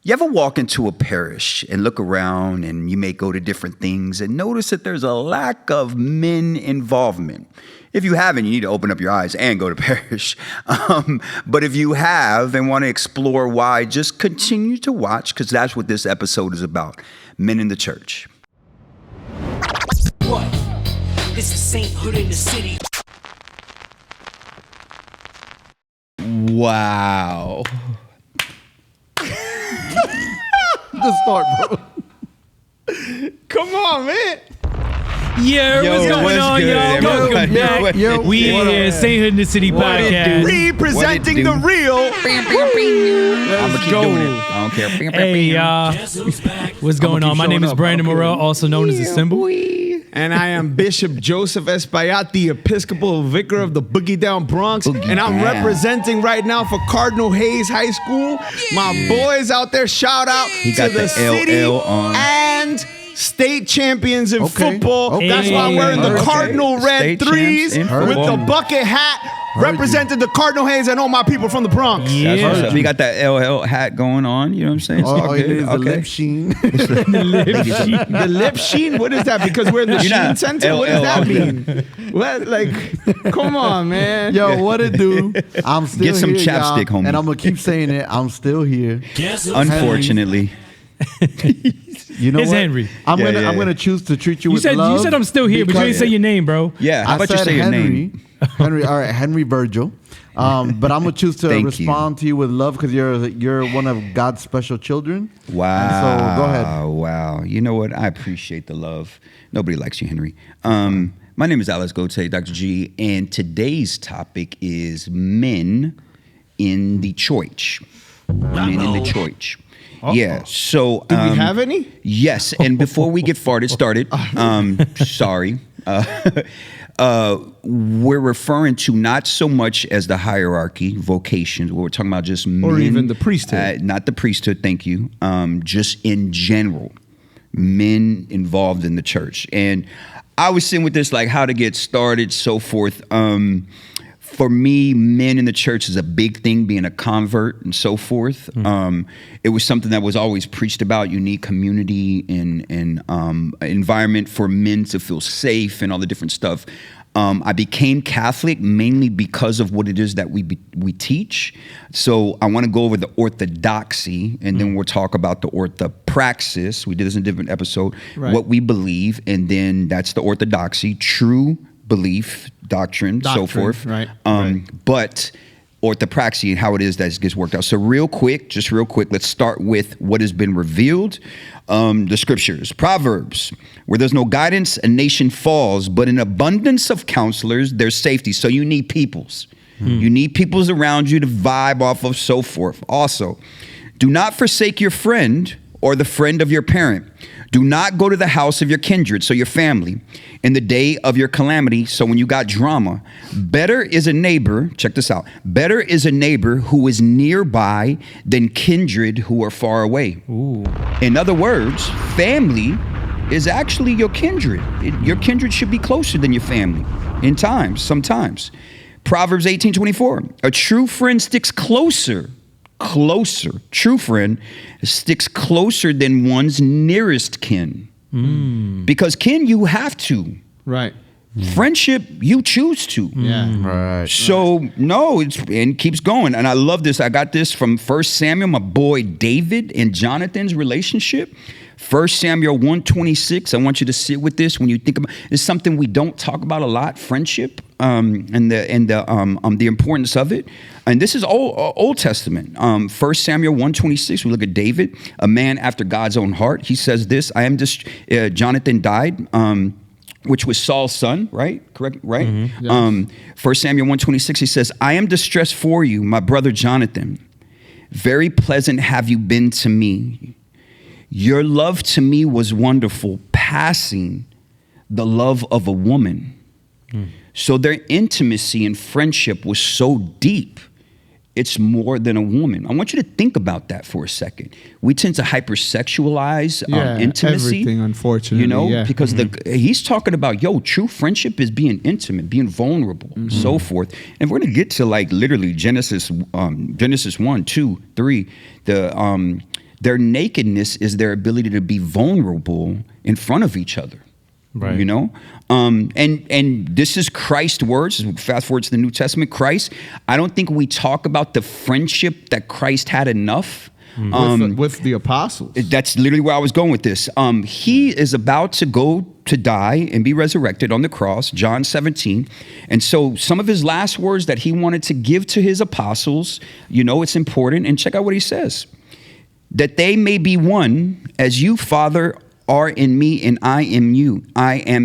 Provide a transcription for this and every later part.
You ever walk into a parish and look around and you may go to different things and notice that there's a lack of men involvement? If you haven't, you need to open up your eyes and go to parish. But if you have and want to explore why, just continue to watch, because that's what this episode is about. Men in the church. What? This is Sainthood in the city. Wow. Good start, bro. Come on, man. Yeah, what's going on, good, y'all? Welcome back. We here, Sainthood in the City podcast. Representing the real. I'm going to keep doing it. I don't care. Hey, y'all. What's going on? My name is Brandon Morrell, also known as The Symbol. And I am Bishop Joseph Espaillat, the Episcopal Vicar of the Boogie Down Bronx. And I'm representing right now for Cardinal Hayes High School. My boys out there, shout out to the city and state champions in football. That's why I'm wearing the Cardinal red threes with the bucket hat. Represented the Cardinal Hayes and all my people from the Bronx. Yeah. We got that LL hat going on. You know what I'm saying? The lip sheen. The lip sheen? What is that? Because we're in the Sheen Center? What does that mean? What? Like, come on, man. Yo, what it do? I'm still Get some here, chapstick, y'all, homie. and I'm going to keep saying it. I'm still here. Unfortunately. You know It's what? Henry. I'm gonna choose to treat you with You love. said I'm still here, but you didn't say your name, bro. Yeah, how about you say your name? Henry, all right, Henry Virgil. But I'm gonna choose to respond to you with love because you're one of God's special children. Wow. And so go ahead. Wow. You know what? I appreciate the love. Nobody likes you, Henry. My name is Alex Gote, Dr. G, and today's topic is men in the church. Men in the church. Yeah, so... Do we have any? Yes, and before we get started, sorry, we're referring to not so much as the hierarchy, vocations, we're talking about just men. Or even the priesthood. Not the priesthood, thank you. Just in general, men involved in the church. And I was sitting with this, like how to get started, so forth. For me, men in the church is a big thing, being a convert and so forth. It was something that was always preached about. You need community and environment for men to feel safe and all the different stuff. I became Catholic mainly because of what it is that we teach. So I want to go over the orthodoxy, and then we'll talk about the orthopraxis. We did this in a different episode. Right. What we believe, and then that's the orthodoxy, true belief, doctrine, so forth. Right. But orthopraxy and how it is that gets worked out. So real quick, let's start with what has been revealed. The scriptures, Proverbs, where there's no guidance, a nation falls, but in abundance of counselors, there's safety. So you need peoples. You need peoples around you to vibe off of, so forth. Also, do not forsake your friend or the friend of your parent. Do not go to the house of your kindred, so your family, in the day of your calamity, so when you got drama. Better is a neighbor, check this out, better is a neighbor who is nearby than kindred who are far away. Ooh. In other words, family is actually your kindred. Your kindred should be closer than your family sometimes. Proverbs 18:24, a true friend sticks closer. True friend sticks closer than one's nearest kin. Because kin, you have to. Right. Friendship, you choose to. Yeah. Right. So, it keeps going. And I love this. I got this from 1 Samuel, my boy David and Jonathan's relationship. 1 Samuel 1:26. I want you to sit with this when you think about it's something we don't talk about a lot, friendship, and the importance of it. And this is Old Testament. 1 Samuel 1:26. We look at David, a man after God's own heart. He says this, Jonathan died, which was Saul's son, right? Correct, right? Mm-hmm. Yes. 1 Samuel 1:26, he says, I am distressed for you, my brother Jonathan. Very pleasant have you been to me. Your love to me was wonderful, passing the love of a woman. So their intimacy and friendship was so deep. It's more than a woman. I want you to think about that for a second. We tend to hypersexualize intimacy. Everything, unfortunately. Because he's talking about, true friendship is being intimate, being vulnerable, so forth. And we're going to get to like literally Genesis 1, 2, 3, Their nakedness is their ability to be vulnerable in front of each other. Right. You know? And this is Christ's words. Fast forward to the New Testament. Christ, I don't think we talk about the friendship that Christ had enough. With the apostles. That's literally where I was going with this. He is about to go to die and be resurrected on the cross, John 17. And so some of his last words that he wanted to give to his apostles, you know, it's important. And check out what he says. That they may be one, as you, Father, are in me and I am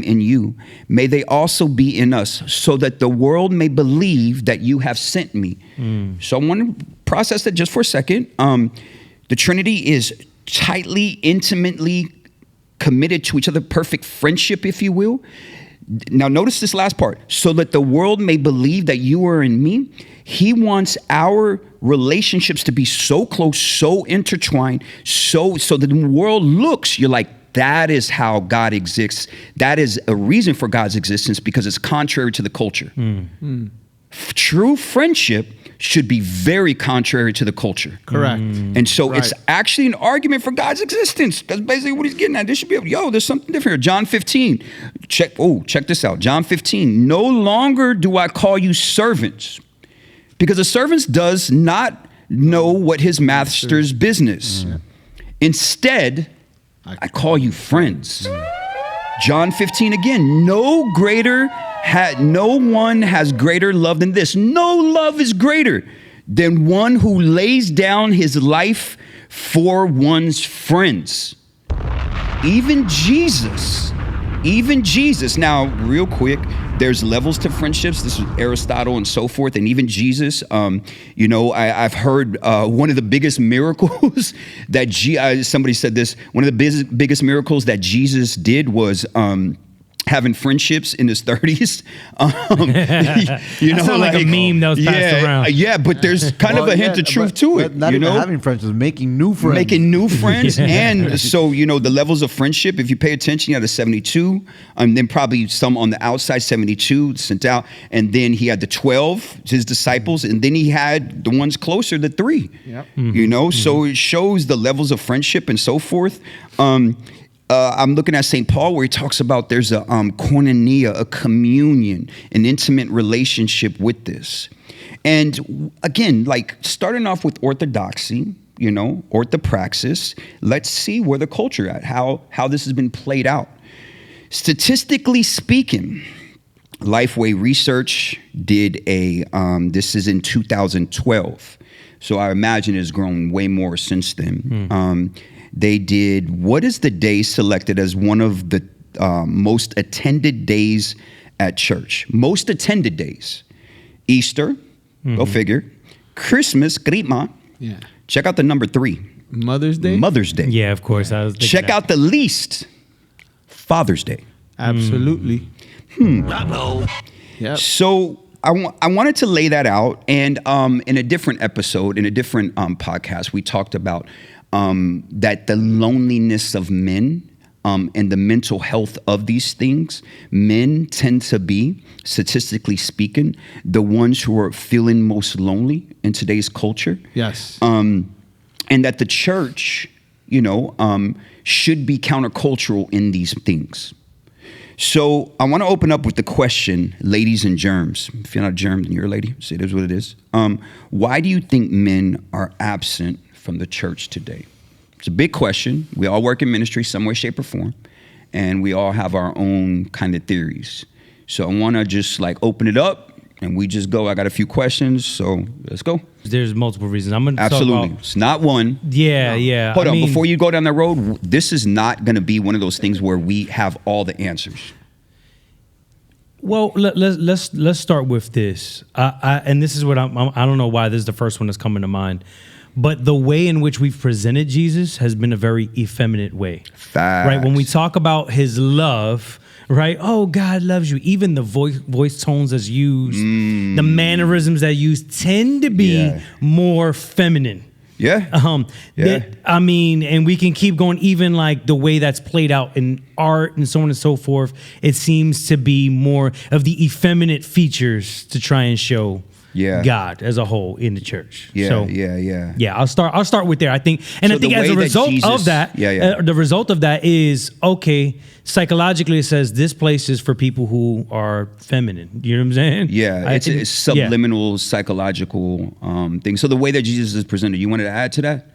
in you. May they also be in us, so that the world may believe that you have sent me. So I want to process that just for a second. The Trinity is tightly, intimately committed to each other, perfect friendship, if you will. Now notice this last part. So that the world may believe that you are in me. He wants our relationships to be so close, so intertwined, so that the world looks, you're like, that is how God exists. That is a reason for God's existence, because it's contrary to the culture. True friendship should be very contrary to the culture. Correct. And so it's actually an argument for God's existence. That's basically what he's getting at. This should be, there's something different here. John 15. Check this out. John 15. No longer do I call you servants, because a servant does not know what his master's business. Instead, I call you friends. John 15 again. No one has greater love than this. No love is greater than one who lays down his life for one's friends. Even Jesus. Now, real quick, there's levels to friendships. This is Aristotle and so forth. And even Jesus, I've heard one of the biggest miracles that somebody said this, one of the biggest miracles that Jesus did was having friendships in his 30s. Like a meme that was passed around. Yeah, but there's kind of a hint of truth to it. Not even having friendships, making new friends. Making new friends. And so, the levels of friendship, if you pay attention, he had a 72, and then probably some on the outside, 72 sent out. And then he had the 12, his disciples, and then he had the ones closer, the 3. Yep. So it shows the levels of friendship and so forth. I'm looking at St. Paul, where he talks about there's a koinonia, a communion, an intimate relationship with this. And again, like starting off with orthodoxy, orthopraxis, let's see where the culture at, how this has been played out. Statistically speaking, Lifeway Research did this is in 2012. So I imagine it's grown way more since then. They did, what is the day selected as one of the most attended days at church? Most attended days. Easter, go figure. Christmas, Grima. Yeah. Check out the number 3. Mother's Day? Mother's Day. Yeah, of course. Check out the least. Father's Day. Absolutely. Yep. So I wanted to lay that out. And in a different episode, in a different podcast, we talked about that the loneliness of men and the mental health of these things, men tend to be, statistically speaking, the ones who are feeling most lonely in today's culture. Yes. And that the church, should be countercultural in these things. So I want to open up with the question, ladies and germs. If you're not a germ, then you're a lady. So it is what it is. Why do you think men are absent from the church today? It's a big question. We all work in ministry some way, shape, or form, and we all have our own kind of theories. So I want to just open it up and we just go. I got a few questions, so let's go. There's multiple reasons. I'm going to absolutely. It's not one. Yeah. Hold on, before you go down that road, this is not going to be one of those things where we have all the answers. Well, let's start with this. And this is what I don't know why this is the first one that's coming to mind. But the way in which we've presented Jesus has been a very effeminate way. Facts. Right? When we talk about his love, right? Oh, God loves you. Even the voice tones that's used, the mannerisms that are used tend to be more feminine. Yeah. And we can keep going, even the way that's played out in art and so on and so forth. It seems to be more of the effeminate features to try and show God as a whole in the church. Yeah, so, yeah. I'll start with there. I think, and I think as a result of that, the result of that is okay. Psychologically, it says this place is for people who are feminine. You know what I'm saying? Yeah, it's subliminal psychological thing. So the way that Jesus is presented, you wanted to add to that?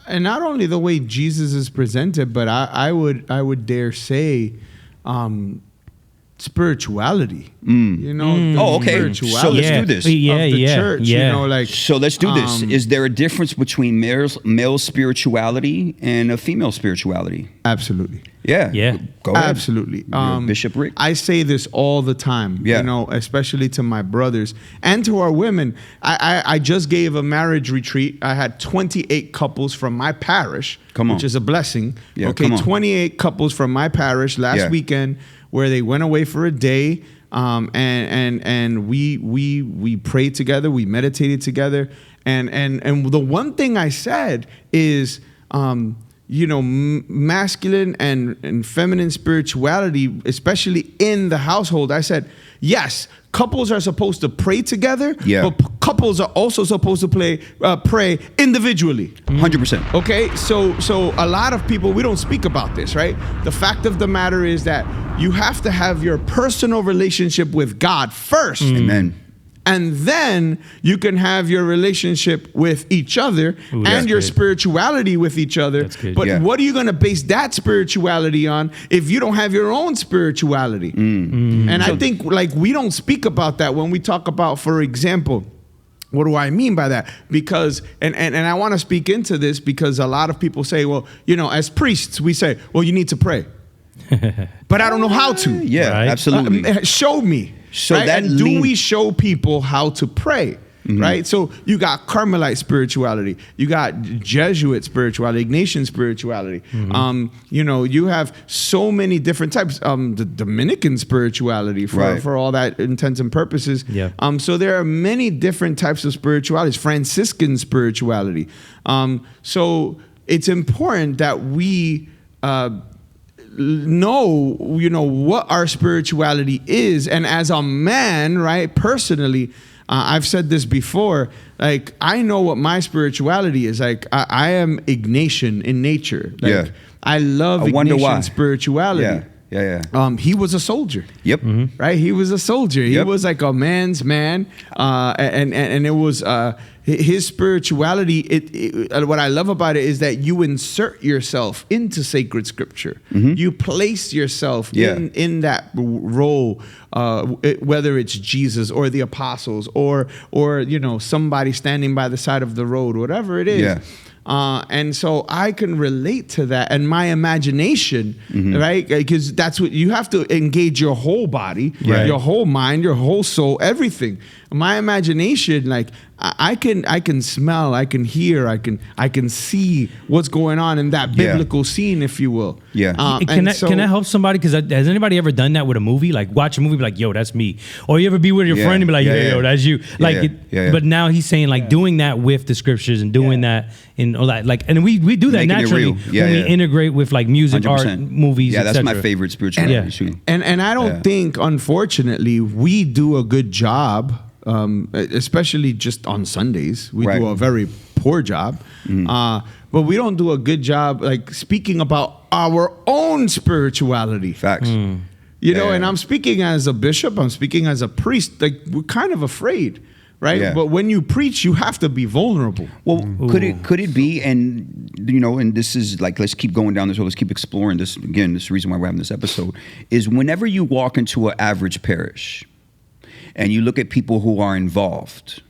And not only the way Jesus is presented, but I would dare say, spirituality. You know. Okay. So let's do this. Church. You know, like. So let's do this. Is there a difference between male spirituality and a female spirituality? Absolutely. Yeah. Go ahead. Absolutely. Bishop Rick. I say this all the time. You know, especially to my brothers and to our women. I just gave a marriage retreat. I had 28 couples from my parish, which is a blessing. Yeah, okay, 28 couples from my parish last weekend, where they went away for a day, and we prayed together, we meditated together, and the one thing I said is, you know, masculine and feminine spirituality, especially in the household. I said, yes, couples are supposed to pray together, but couples are also supposed to pray individually. 100%. Okay, so a lot of people, we don't speak about this, right? The fact of the matter is that you have to have your personal relationship with God first. Amen. And then you can have your relationship with each other and your spirituality with each other. But what are you going to base that spirituality on if you don't have your own spirituality? And I think like we don't speak about that when we talk about, for example, what do I mean by that? Because, and I want to speak into this because a lot of people say, well, you know, as priests, we say, well, you need to pray. But I don't know how to. Absolutely. Show me. So right? And do we show people how to pray? Right? So you got Carmelite spirituality, you got Jesuit spirituality, Ignatian spirituality. You know, you have so many different types. The Dominican spirituality for all that intents and purposes. So there are many different types of spiritualities. Franciscan spirituality. So it's important that we know, you know, what our spirituality is. And as a man, right, personally, I've said this before, like, I know what my spirituality is. Like, I am Ignatian in nature. Like, I love Ignatian spirituality. He was a soldier. Right? He was a soldier. He was like a man's man. And it was his spirituality. What I love about it is that you insert yourself into sacred scripture. You place yourself in that role, whether it's Jesus or the apostles or you know, somebody standing by the side of the road, whatever it is. And so I can relate to that, and my imagination, right? Because that's what you have to engage your whole body, your whole mind, your whole soul, everything. My imagination, like I can smell, I can hear, I can see what's going on in that biblical scene, if you will. Can that help somebody? Because has anybody ever done that with a movie? Like watch a movie, be like, yo, that's me. Or you ever be with your friend and be like, yo, that's you. Like, but now he's saying like doing that with the scriptures and doing that in all that, like, and we do that making naturally when we integrate with like music, 100%. Art, movies. Yeah, that's my favorite spirituality. And I don't think, unfortunately, we do a good job. Especially just on Sundays, we do a very poor job. But we don't do a good job like speaking about our own spirituality. Facts. You know, and I'm speaking as a bishop, I'm speaking as a priest. Like, we're kind of afraid, right? But when you preach, you have to be vulnerable. Well, could it be, and you know, and this is like, let's keep going down this road, let's keep exploring this. Again, this is the reason why we're having this episode, is whenever you walk into an average parish and you look at people who are involved,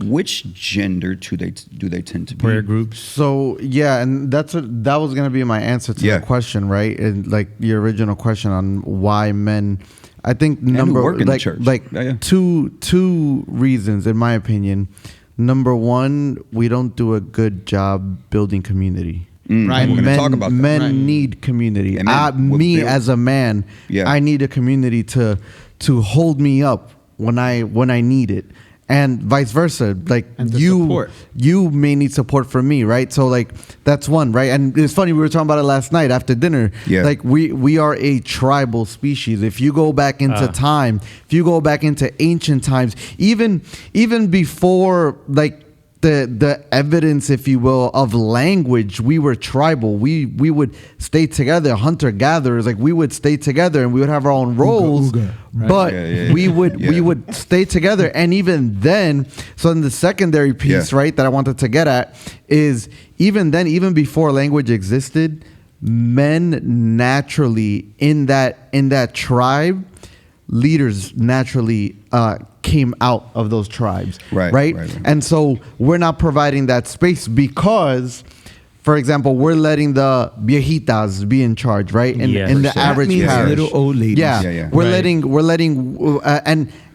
which gender do they tend to be? Prayer groups. So and that was gonna be my answer to the question, right? And like your original question on why men. I think two reasons, in my opinion. Number one, we don't do a good job building community. Right, we're going to talk about that. Men need community. Me as a man, I need a community to hold me up when I need it. and vice versa. Like you may need support from me, right? So like that's one, right? And it's funny, we were talking about it last night after dinner. Yeah. Like we are a tribal species. If you go back into time, if you go back into ancient times, even before like the evidence, if you will, of language, we were tribal. We would stay together, hunter gatherers. Like we would stay together, and we would have our own roles. Right? But we would stay together, and even then. So in the secondary piece, right, that I wanted to get at is even then, even before language existed, men naturally in that tribe, leaders naturally came out of those tribes, right? And so we're not providing that space because, for example, we're letting the viejitas be in charge, right? In the average parish, little old ladies. We're letting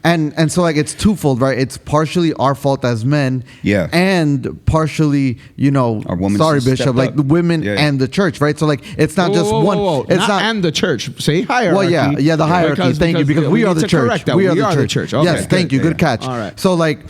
and so like it's twofold, right? It's partially our fault as men, and partially, our women. Sorry, Bishop, like the women and the church, right? So like it's not just one. It's not and the church. Say hierarchy. Well, the hierarchy. Thank you, because we are the church. We are the church. Okay, yes, thank you. Good catch. All right. So like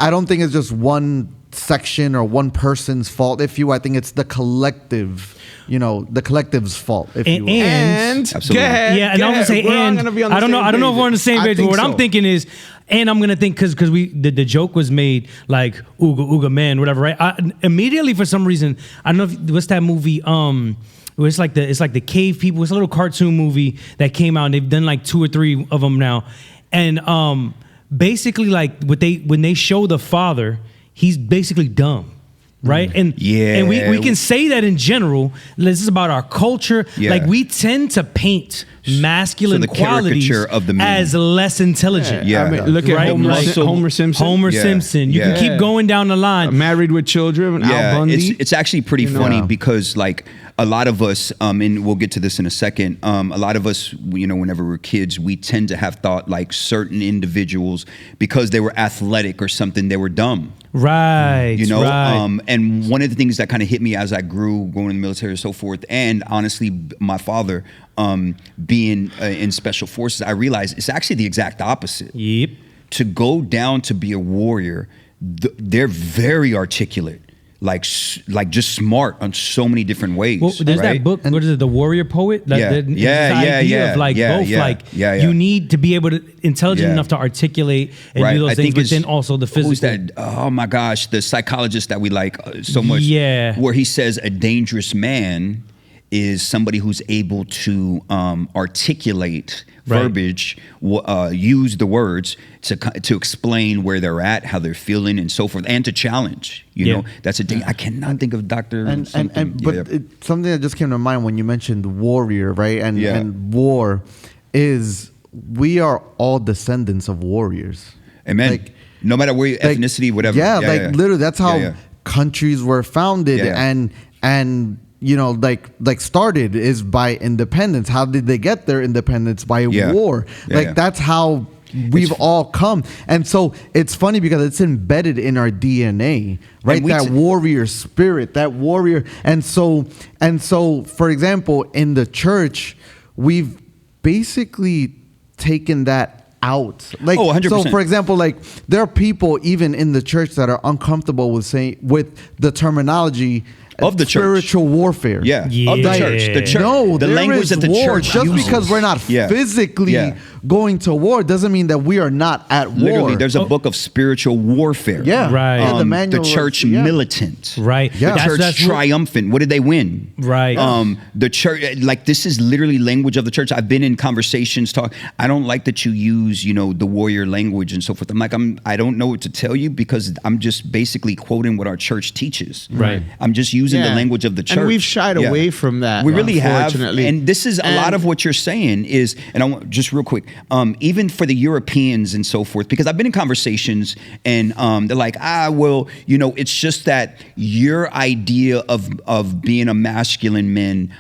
I don't think it's just one section or one person's fault. If you, I think it's the collective. The collective's fault, if you will. And absolutely. Go ahead, yeah, and I'm gonna say, and I don't know if we're on the same page. But what I'm thinking is, and I'm gonna think because the joke was made like ooga man, whatever, right? Immediately for some reason, I don't know what's that movie. It's like the cave people. It's a little cartoon movie that came out, and they've done like 2 or 3 of them now, and basically like when they show the father, he's basically dumb. Right. And we can say that in general. This is about our culture. Like we tend to paint masculine qualities of the as less intelligent. I mean, look at Homer Simpson. Homer Simpson. You can keep going down the line. Married with Children. Al Bundy. It's actually pretty funny because like a lot of us, and we'll get to this in a second. A lot of us, whenever we're kids, we tend to have thought like certain individuals, because they were athletic or something, they were dumb. Right. And one of the things that kind of hit me as I grew, going in the military and so forth, and honestly, my father being in special forces, I realized it's actually the exact opposite. Yep. To go down to be a warrior, they're very articulate. Like just smart on so many different ways. Well, there's that book. What is it? The Warrior Poet. Like you need to be able to intelligent enough to articulate and do those things, but then also the physical. Who's that? Oh my gosh, the psychologist that we like so much. Yeah. Where he says a dangerous man is somebody who's able to articulate verbiage, use the words to explain where they're at, how they're feeling, and so forth, and to challenge. That's a thing. I cannot think of Dr. something Amen. Like, no matter where ethnicity, whatever. Literally, that's how countries were founded, and started is by independence. How did they get their independence? By war. That's how we've all come. And so it's funny because it's embedded in our DNA, right? That warrior spirit, that warrior. And so, for example, in the church, we've basically taken that out. Like, 100%. So for example, like there are people even in the church that are uncomfortable with the terminology of the spiritual warfare. Of the church. The church. No, the language that the war. church Just uses. because we're not physically going to war doesn't mean that we are not at war. Literally, there's a book of spiritual warfare. The church militant. Right. The church triumphant. What did they win? Right. The church, like this is literally language of the church. I've been in conversations I don't like that you use, the warrior language and so forth. I'm like, I don't know what to tell you because I'm just basically quoting what our church teaches. Right. I'm just using the language of the church. And we've shied away from that. We really have. And this is a lot of what you're saying is, and I want just real quick, even for the Europeans and so forth, because I've been in conversations and they're like, it's just that your idea of being a masculine man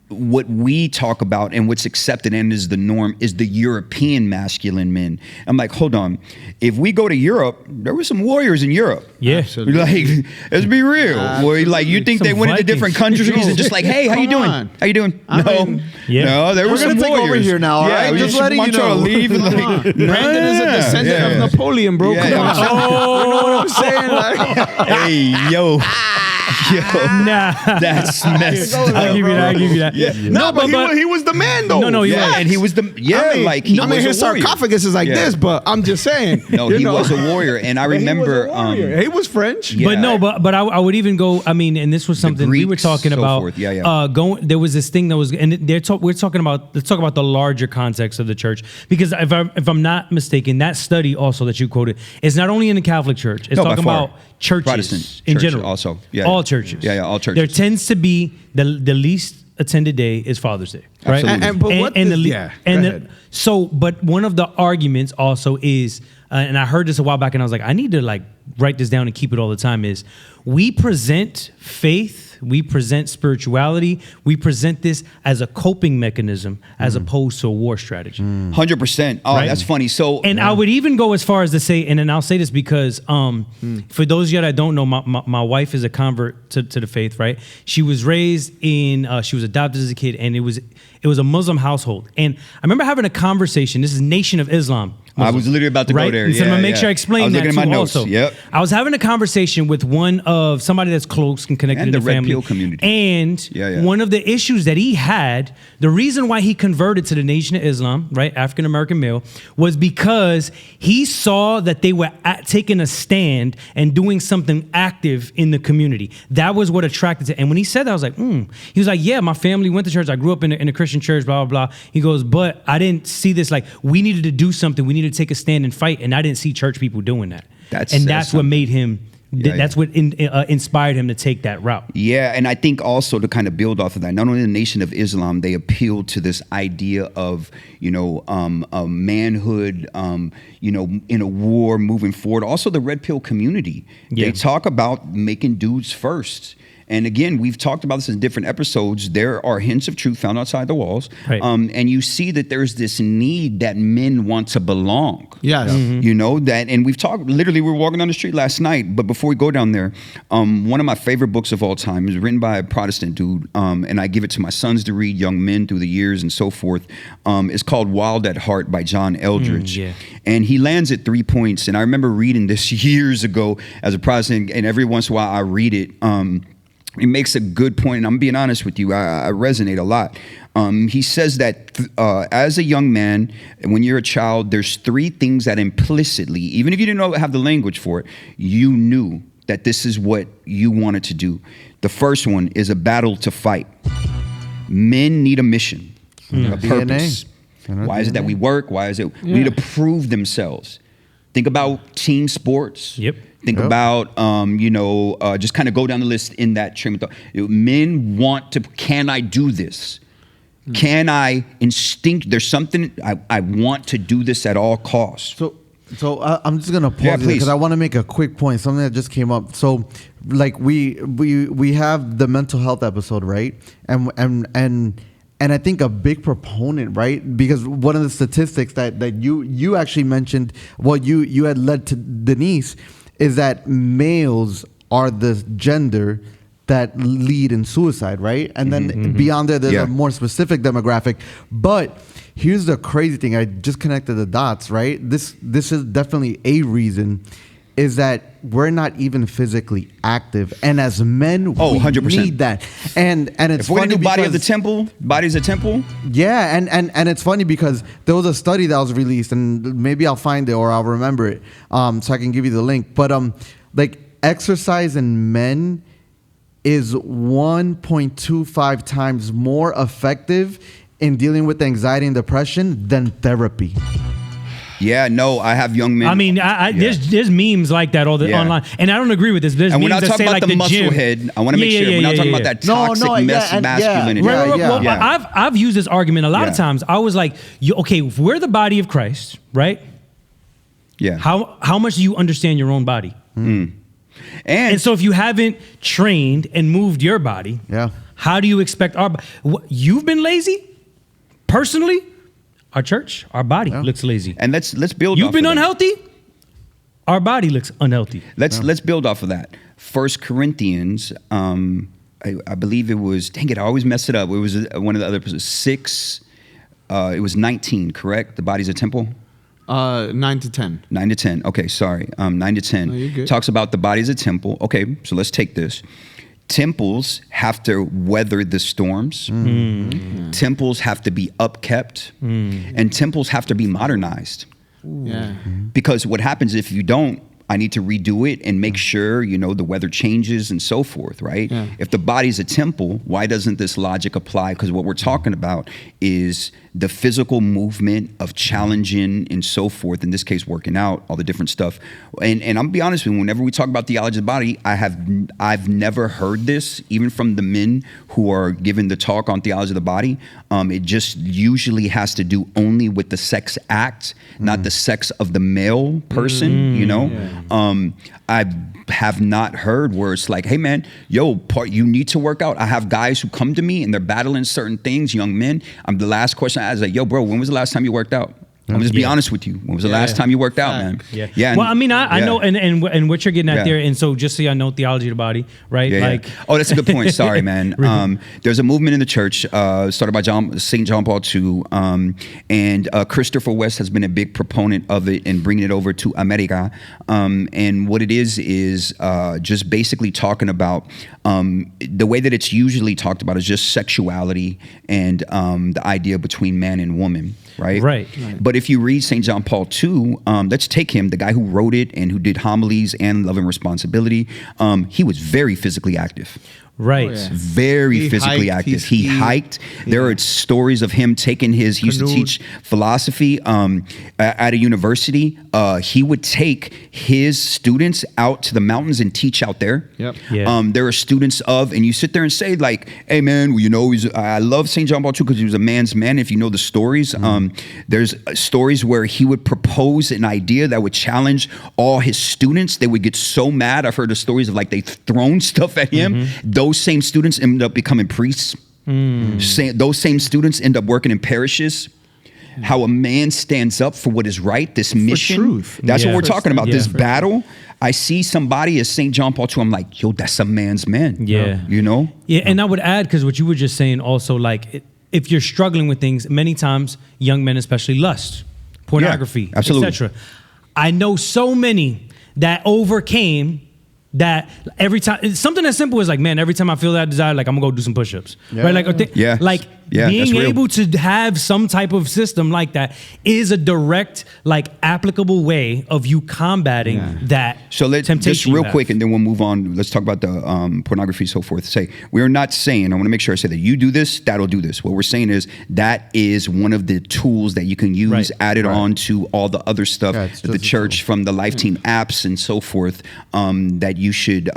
what we talk about and what's accepted and is the norm is the European masculine men. I'm like, hold on. If we go to Europe, there were some warriors in Europe. Yeah. Like, let's be real. Where, like, you think they went into different countries and just like, hey, how you doing? How you doing? No, there were some gonna take warriors. over here now. All right, just letting you know. To leave. Like, Brandon is a descendant of Napoleon, bro. Come on. You know what I'm saying? Like, hey, yo. Nah, that's messed up. I'll give you that. Yeah. No, but he was the man though. No, yeah, and he was the his sarcophagus is like this, but I'm just saying. No, he was a warrior, and I remember he was French. Yeah. But I would even go. I mean, and this was something we were talking about. Forth. There was this thing that was, and we're talking about. Let's talk about the larger context of the church, because if I'm not mistaken, that study also that you quoted is not only in the Catholic Church. It's talking about churches Protestant in church general. Also, all churches. Yeah, all churches. There tends to be the least attended day is Father's Day, right? But one of the arguments also is, and I heard this a while back, and I was like, I need to like write this down and keep it all the time. Is we present faith, we present spirituality, we present this as a coping mechanism as opposed to a war strategy. 100%. Oh, that's funny. So, and I would even go as far as to say, and then I'll say this because for those of you that don't know, my wife is a convert to the faith, right? She was raised in, she was adopted as a kid, and it was a Muslim household. And I remember having a conversation. This is Nation of Islam. Muslim, I was literally about to go there. So I'm gonna make sure I explain that too also. Yep. I was having a conversation with one of somebody that's close and connected and to the family. Red Pill community. And one of the issues that he had, the reason why he converted to the Nation of Islam, right, African American male, was because he saw that they were taking a stand and doing something active in the community. That was what attracted to. And when he said that, I was like, He was like, yeah, my family went to church. I grew up in a Christian church, blah, blah, blah. He goes, but I didn't see this, like, we needed to do something. We needed to take a stand and fight. And I didn't see church people doing that. That's what made him, that's what inspired him to take that route. Yeah, and I think also to kind of build off of that, not only the Nation of Islam, they appealed to this idea of, manhood, in a war moving forward. Also the Red Pill community. Yeah. They talk about making dudes first. And again, we've talked about this in different episodes. There are hints of truth found outside the walls. Right. And you see that there's this need that men want to belong. Yes. Mm-hmm. That, and we've talked, literally we were walking down the street last night, but before we go down there, one of my favorite books of all time is written by a Protestant dude, and I give it to my sons to read, young men through the years and so forth. It's called Wild at Heart by John Eldridge. And he lands at 3 points. And I remember reading this years ago as a Protestant, and every once in a while I read it. He makes a good point, and I'm being honest with you. I resonate a lot. He says that as a young man, when you're a child, there's 3 things that implicitly, even if you didn't have the language for it, you knew that this is what you wanted to do. The first one is a battle to fight. Men need a mission, a purpose. Why is it that we work? Why is it we need to prove themselves? Think about team sports. Yep. Think about, just kind of go down the list in that train of thought. Men want to, can I do this? Can I there's something, I want to do this at all costs. So I'm just gonna pause because I want to make a quick point. Something that just came up. So, like we have the mental health episode, right? And I think a big proponent, right? Because one of the statistics that you actually mentioned, you had led to Denise, is that males are the gender that lead in suicide, right? And then beyond there, there's a more specific demographic. But here's the crazy thing. I just connected the dots, right? This is definitely a reason, is that we're not even physically active. And as men, we 100%. need that. And it's if we're funny gonna do body of because- the temple, body's a temple. Yeah, and it's funny because there was a study that was released, and maybe I'll find it or I'll remember it, so I can give you the link. But like exercise in men is 1.25 times more effective in dealing with anxiety and depression than therapy. Yeah, no, I have young men. I mean, there's memes like that online, and I don't agree with this. There's and memes we're not that talking say about like the muscle head. I want to make sure we're not talking about that toxic masculinity. Well, I've used this argument a lot of times. I was like, okay, if we're the body of Christ, right? Yeah. How much do you understand your own body? Mm. And so if you haven't trained and moved your body, How do you expect you've been lazy? Personally, our church, our body looks lazy. And let's build. You've been unhealthy. Our body looks unhealthy. Let's build off of that. 1 Corinthians, I believe it was. Dang it, I always mess it up. It was one of the other 6. It was 19, correct? The body's a temple. 9 to 10. 9 to 10. Okay, sorry. 9 to 10 No, you're good. talks about the body as a temple. Okay, so let's take this. Temples have to weather the storms. Temples have to be upkept, and temples have to be modernized. Yeah. Because what happens if you don't, I need to redo it and make sure, the weather changes and so forth, right? Yeah. If the body's a temple, why doesn't this logic apply? Because what we're talking about is the physical movement of challenging and so forth, in this case, working out, all the different stuff. And I'm gonna be honest with you, whenever we talk about theology of the body, I've never heard this, even from the men who are giving the talk on theology of the body. It just usually has to do only with the sex act, not the sex of the male person, I have not heard where it's like, hey man, you need to work out. I have guys who come to me and they're battling certain things, young men. The last question I ask is like, bro, when was the last time you worked out? I'm gonna just be honest with you. When was the last time you worked out, man? Yeah. Well, I mean, I know, and what you're getting at there, and so just so y'all know, theology of the body, right? Oh, that's a good point. Sorry, man. There's a movement in the church started by St. John Paul II, and Christopher West has been a big proponent of it and bringing it over to America. And what it is just basically talking about the way that it's usually talked about is just sexuality and the idea between man and woman. Right. But if you read St. John Paul II, let's take him, the guy who wrote it and who did homilies and Love and Responsibility. He was very physically active. Right. Oh, yeah. Very physically active. He hiked. There are stories of him taking he used to teach philosophy at a university. He would take his students out to the mountains and teach out there. Yep. Yeah. There are students and you sit there and say like, hey man, I love St. John Paul II because he was a man's man. If you know the stories, there's stories where he would propose an idea that would challenge all his students. They would get so mad. I've heard the stories of like they've thrown stuff at him. Those same students end up becoming priests. Those same students end up working in parishes. How a man stands up for what is right, this mission. Truth. That's what we're talking about. Yeah. This battle. I see somebody as St. John Paul II. I'm like, that's a man's man. Yeah. Yeah, and I would add, because what you were just saying also, like, if you're struggling with things, many times, young men especially, lust, pornography, etc. I know so many that overcame that every time. It's something as simple as like, man, every time I feel that desire, like I'm gonna go do some push-ups, right? Like, being able to have some type of system like that is a direct, like, applicable way of you combating that. So let's just real quick, and then we'll move on. Let's talk about the pornography, so forth. Say we're not saying. I want to make sure I say that you do this, that'll do this. What we're saying is that is one of the tools that you can use added on to all the other stuff that the church from the Life Team apps and so forth that you should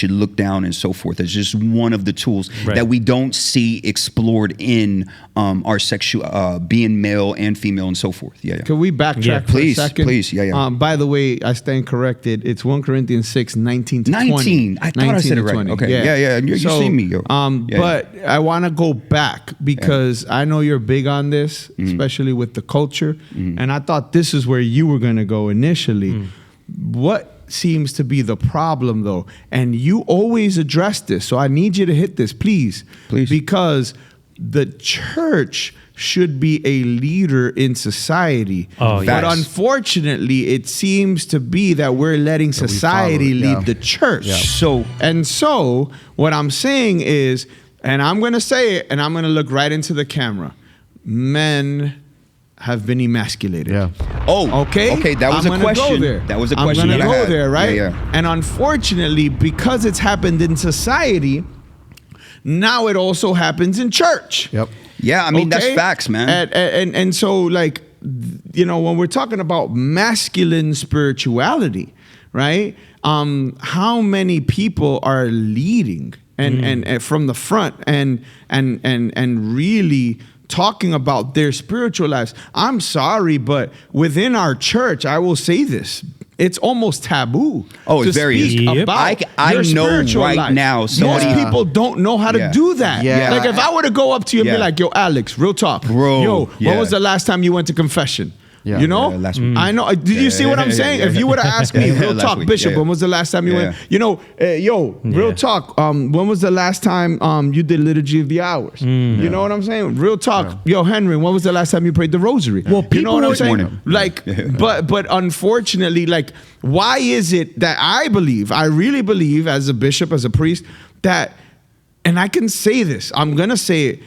look down and so forth. It's just one of the tools that we don't see explored in our sexual being male and female and so forth. Can we backtrack for a second? Please. By the way, I stand corrected. It's 1 Corinthians 6, 19 to 20. 19. I thought I said it right. 20. Okay. Yeah. You see me, yo. But I want to go back because I know you're big on this, especially with the culture. And I thought this is where you were going to go initially. What seems to be the problem, though? And you always address this. So I need you to hit this, please. Because the church should be a leader in society. But unfortunately, it seems to be that we're letting society lead the church. So what I'm saying is, and I'm going to say it, and I'm going to look right into the camera. Men have been emasculated. Okay, that was a question. That was a question. I'm going to go there, right? And unfortunately, because it's happened in society, now it also happens in church. Yeah, I mean, that's facts, man. And so, like, when we're talking about masculine spirituality, right? How many people are leading and from the front and really talking about their spiritual lives? I'm sorry, but within our church, I will say this, it's almost taboo. Oh, it's to very. speak about I your know spiritual right life. now somebody. Most people don't know how to do that. Yeah. Like if I were to go up to you and be like, "Yo, Alex, real talk, Bro, yo, when was the last time you went to confession?" Yeah. You know, last week. I know. Did you see what I'm saying? If you would have asked me, real Last talk, week. Bishop, Yeah. when was the last time you Yeah. went? You know, real talk. When was the last time you did Liturgy of the Hours? You know what I'm saying? Real talk. Yo, Henry, when was the last time you prayed the Rosary? Well, you know what I'm people saying? Morning. Like, but unfortunately, like, why is it that I really believe, as a bishop, as a priest, that, and I can say this, I'm gonna say it,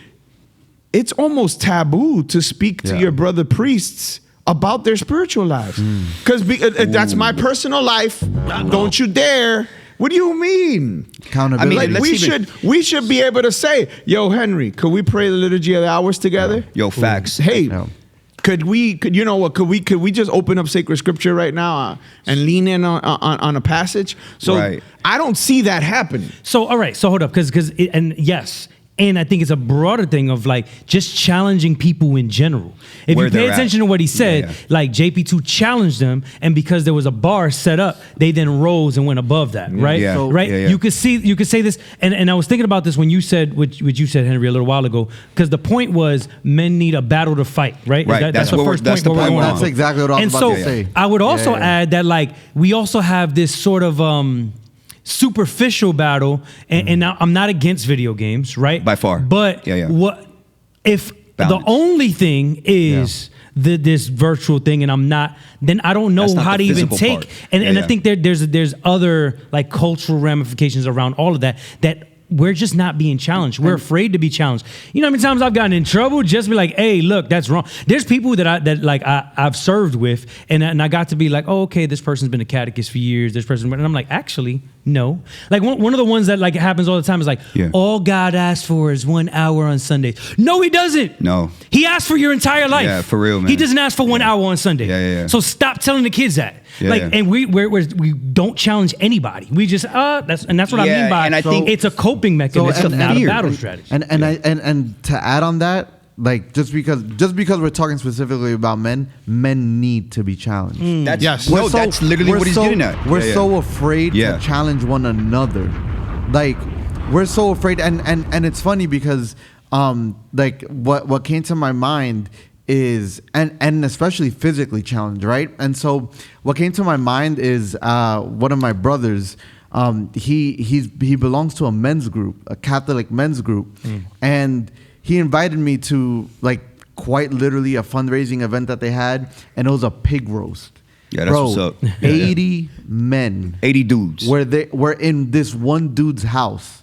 it's almost taboo to speak to your brother priests about their spiritual lives. Because that's my personal life. Don't you dare. What do you mean? Accountability. Like, we should be able to say, yo, Henry, could we pray the Liturgy of the Hours together? Yo, facts. Hey, could we just open up sacred scripture right now and lean in on a passage? So I don't see that happening. So all right, so hold up, because yes. And I think it's a broader thing of like just challenging people in general. If you pay attention to what he said, like JP2 challenged them, and because there was a bar set up, they then rose and went above that, right? Yeah. So, right? Yeah. You could say this, and I was thinking about this when you said what you said, Henry, a little while ago, because the point was men need a battle to fight, right? Right. That's the first point. That's exactly what I was about to say. I would also add that like we also have this sort of superficial battle, and now I'm not against video games, right? By far. But what if the only thing is this virtual thing, and I'm not, then I don't know how to even take part. And I think there's other like cultural ramifications around all of that we're just not being challenged. We're afraid to be challenged. You know how many times I've gotten in trouble just be like, hey, look, that's wrong. There's people that I've served with, and I got to be like, oh, okay, this person's been a catechist for years. This person, and I'm like, actually, no. Like one of the ones that like happens all the time is like, all God asks for is 1 hour on Sundays. No, he doesn't. No. He asks for your entire life. Yeah, for real, man. He doesn't ask for 1 hour on Sunday. Yeah. So stop telling the kids that. And we don't challenge anybody. We just that's what I mean by, and I think it's a coping mechanism, not a battle strategy. And to add on that, like just because we're talking specifically about men need to be challenged. That's literally what he's getting at. We're so afraid to challenge one another. Like we're so afraid, and it's funny because like what came to my mind is and especially physically challenged, right? And so what came to my mind is one of my brothers. He belongs to a men's group, a Catholic men's group, and he invited me to like quite literally a fundraising event that they had, and it was a pig roast. Yeah, that's what's up. 80 men, 80 dudes. Were in this one dude's house.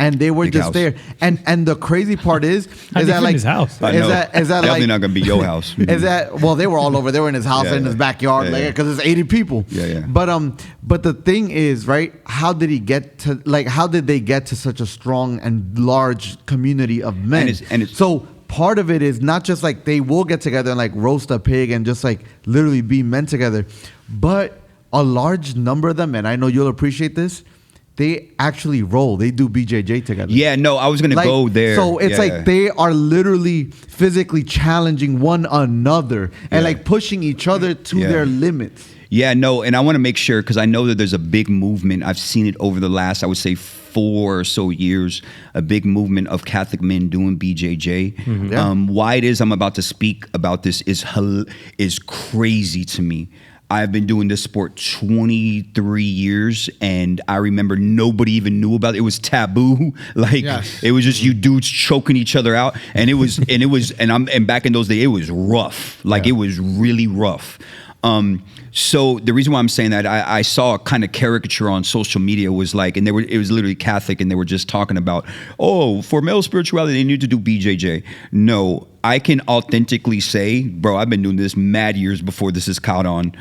And they were just there, and the crazy part is that like his house? Is that definitely like, not gonna be your house? Is that they were all over? They were in his house in his backyard, because it's 80 people. Yeah. But the thing is, right? How did they get to such a strong and large community of men? So part of it is not just like they will get together and like roast a pig and just like literally be men together, but a large number of them, and I know you'll appreciate this, they actually roll. They do BJJ together. Yeah, no, I was going to go there. So it's they are literally physically challenging one another and like pushing each other to their limits. Yeah, no, and I want to make sure, because I know that there's a big movement. I've seen it over the last, I would say, 4 or so years, a big movement of Catholic men doing BJJ. Why it is I'm about to speak about this is crazy to me. I've been doing this sport 23 years, and I remember nobody even knew about it. It was taboo. Like it was just you dudes choking each other out, and and back in those days, it was rough. Like it was really rough. So the reason why I'm saying that, I saw a kind of caricature on social media was like, and it was literally Catholic, and they were just talking about, for male spirituality, they need to do BJJ. No, I can authentically say, bro, I've been doing this mad years before this is caught on.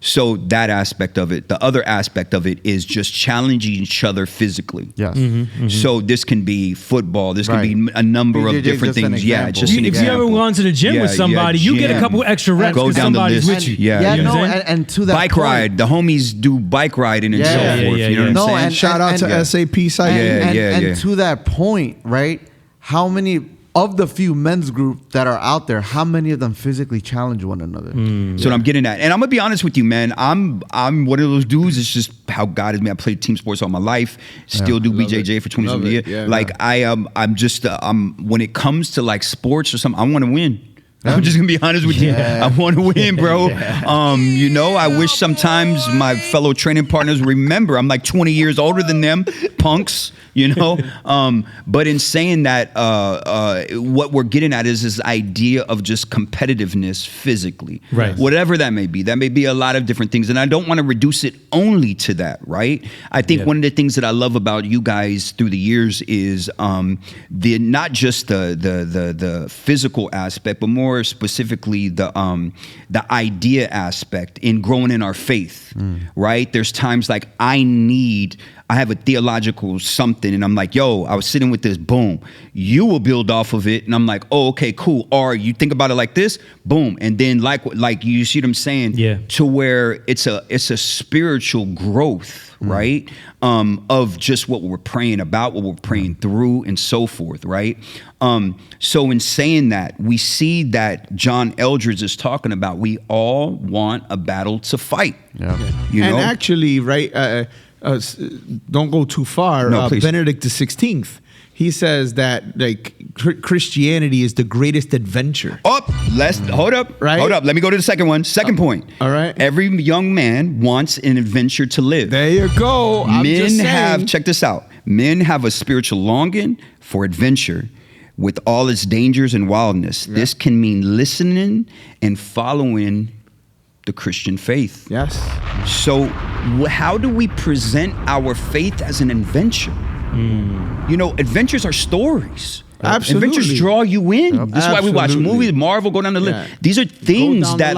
So that aspect of it. The other aspect of it is just challenging each other physically. Yes. So this can be football. This can be a number of different things. Yeah, it's just an example. If you ever gone to the gym with somebody, you get a couple extra reps because somebody's with you. And to that bike ride. The homies do bike riding and so forth. You know what I'm saying? Shout out to SAP site. And to that point, right? How many of the few men's group that are out there, how many of them physically challenge one another? So what I'm getting at, and I'm gonna be honest with you, man. I'm one of those dudes. It's just how God is me. I played team sports all my life. Still do BJJ for 20 years. Yeah, like I'm just when it comes to like sports or something, I want to win. I'm just gonna be honest with you. I want to win, bro. You know, I wish sometimes my fellow training partners remember I'm like 20 years older than them, punks. You know, but in saying that, what we're getting at is this idea of just competitiveness physically, right? Whatever that may be. That may be a lot of different things, and I don't want to reduce it only to that, right? I think one of the things that I love about you guys through the years is the not just the physical aspect, but more specifically the idea aspect in growing in our faith, right? There's times like I have a theological something and I'm like, yo, I was sitting with this, boom. You will build off of it. And I'm like, oh, okay, cool. Or you think about it like this, boom. And then like you see what I'm saying? Yeah. To where it's a spiritual growth, right? Of just what we're praying about, what we're praying through and so forth, right? So in saying that, we see that John Eldredge is talking about, we all want a battle to fight. Yeah. You know? And actually, right, don't go too far. No, Benedict XVI, he says that like Christianity is the greatest adventure. Hold up. Right? Hold up. Let me go to the second one. Second point. All right. Every young man wants an adventure to live. There you go. Check this out. Men have a spiritual longing for adventure with all its dangers and wildness. Yeah. This can mean listening and following the Christian faith. Yes. So how do we present our faith as an adventure? You know, adventures are stories. Absolutely. Adventures draw you in. Yep. This is why we watch movies, Marvel, go down the list. These are things that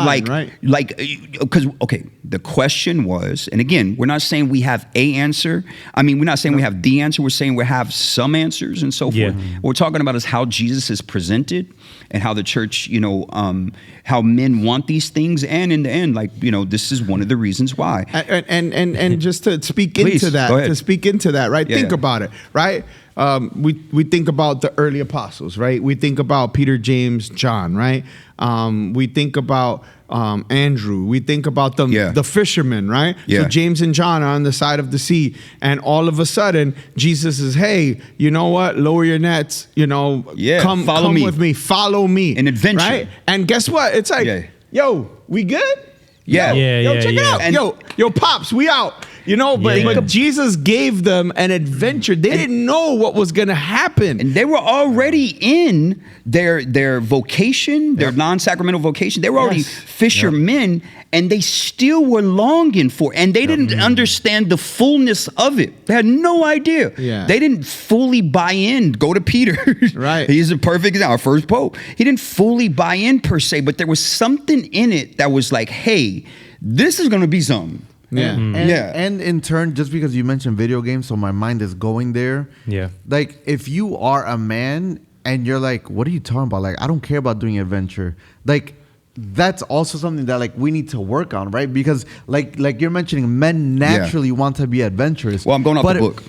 because, okay, the question was, and again, we're not saying we have a answer. I mean, we're not saying we have the answer. We're saying we have some answers and so forth. What we're talking about is how Jesus is presented and how the church, you know, how men want these things. And in the end, like, you know, this is one of the reasons why. And just to speak into that, right? Think about it, right? We think about the early apostles, right? We think about Peter, James, John, right? We think about Andrew. We think about the fishermen, right? So James and John are on the side of the sea, and all of a sudden Jesus says, "Hey, you know what? Lower your nets. You know, come with me. Follow me. An adventure, right?" And guess what? It's like, yo, we good? Yo, check it out. And yo, pops, we out. You know, but Jesus gave them an adventure. They didn't know what was going to happen. And they were already in their vocation, their non-sacramental vocation. They were already fishermen, and they still were longing for it. And they didn't understand the fullness of it. They had no idea. Yeah. They didn't fully buy in. Go to Peter. Right. He's a perfect example, our first pope. He didn't fully buy in per se, but there was something in it that was like, hey, this is going to be something. Yeah. And in turn, just because you mentioned video games, so my mind is going there. Yeah. Like, if you are a man and you're like, what are you talking about? Like, I don't care about doing adventure. Like, that's also something that like we need to work on, right? Because like you're mentioning, men naturally want to be adventurous. Well, I'm going off the book.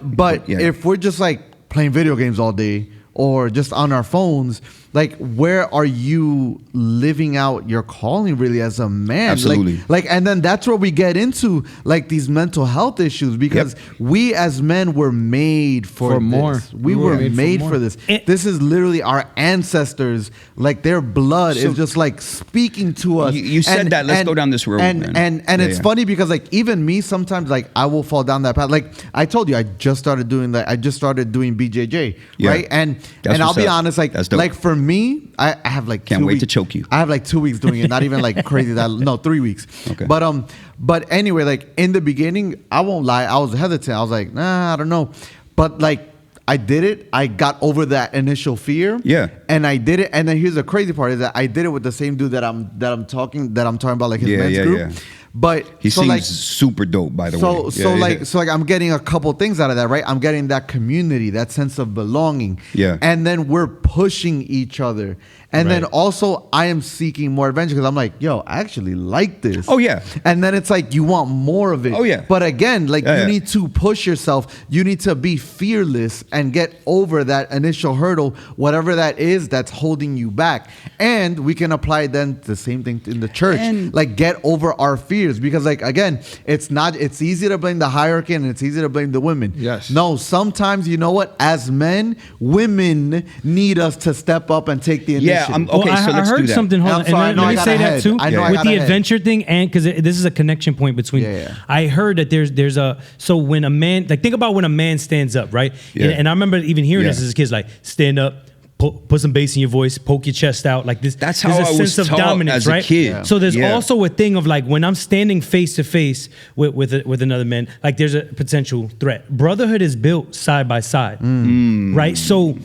But if we're just like playing video games all day or just on our phones, like, where are you living out your calling really as a man? Absolutely. Like, and then that's where we get into like these mental health issues, because we as men were made for this. More. We were made for this. This is literally our ancestors, like their blood is just like speaking to us. You said that. Let's go down this road. And it's funny because like even me sometimes like I will fall down that path. Like I told you, I just started doing BJJ, right? And I'll be honest, like for me, I have like can't wait to choke you. I have like 2 weeks doing it, not even like crazy. 3 weeks. Okay. But anyway, like in the beginning, I won't lie, I was hesitant. I was like, nah, I don't know. But like I did it. I got over that initial fear. Yeah. And I did it. And then here's the crazy part is that I did it with the same dude that I'm talking about, like his men's group. But he seems super dope, by the way. So I'm getting a couple things out of that, right? I'm getting that community, that sense of belonging. Yeah. And then we're pushing each other. And then also I am seeking more adventure because I'm like, yo, I actually like this. Oh, yeah. And then it's like you want more of it. Oh, yeah. But again, like you need to push yourself. You need to be fearless and get over that initial hurdle, whatever that is that's holding you back. And we can apply then the same thing in the church. And like get over our fears because like again, it's easy to blame the hierarchy and it's easy to blame the women. Yes. No, sometimes you know what? As men, women need us to step up and take the initiative. Okay, well, so let's I heard do that. something. Hold on, I'm sorry, and let me say that too. With the adventure thing, and because this is a connection point between. I heard that there's a so when a man think about when a man stands up, right? And I remember even hearing this as kids, like stand up. Put some bass in your voice, poke your chest out like this. That's how there's I a was sense of taught dominance, as a right? kid. Yeah. So there's also a thing of like when I'm standing face to face with another man, like there's a potential threat. Brotherhood is built side by side, right? So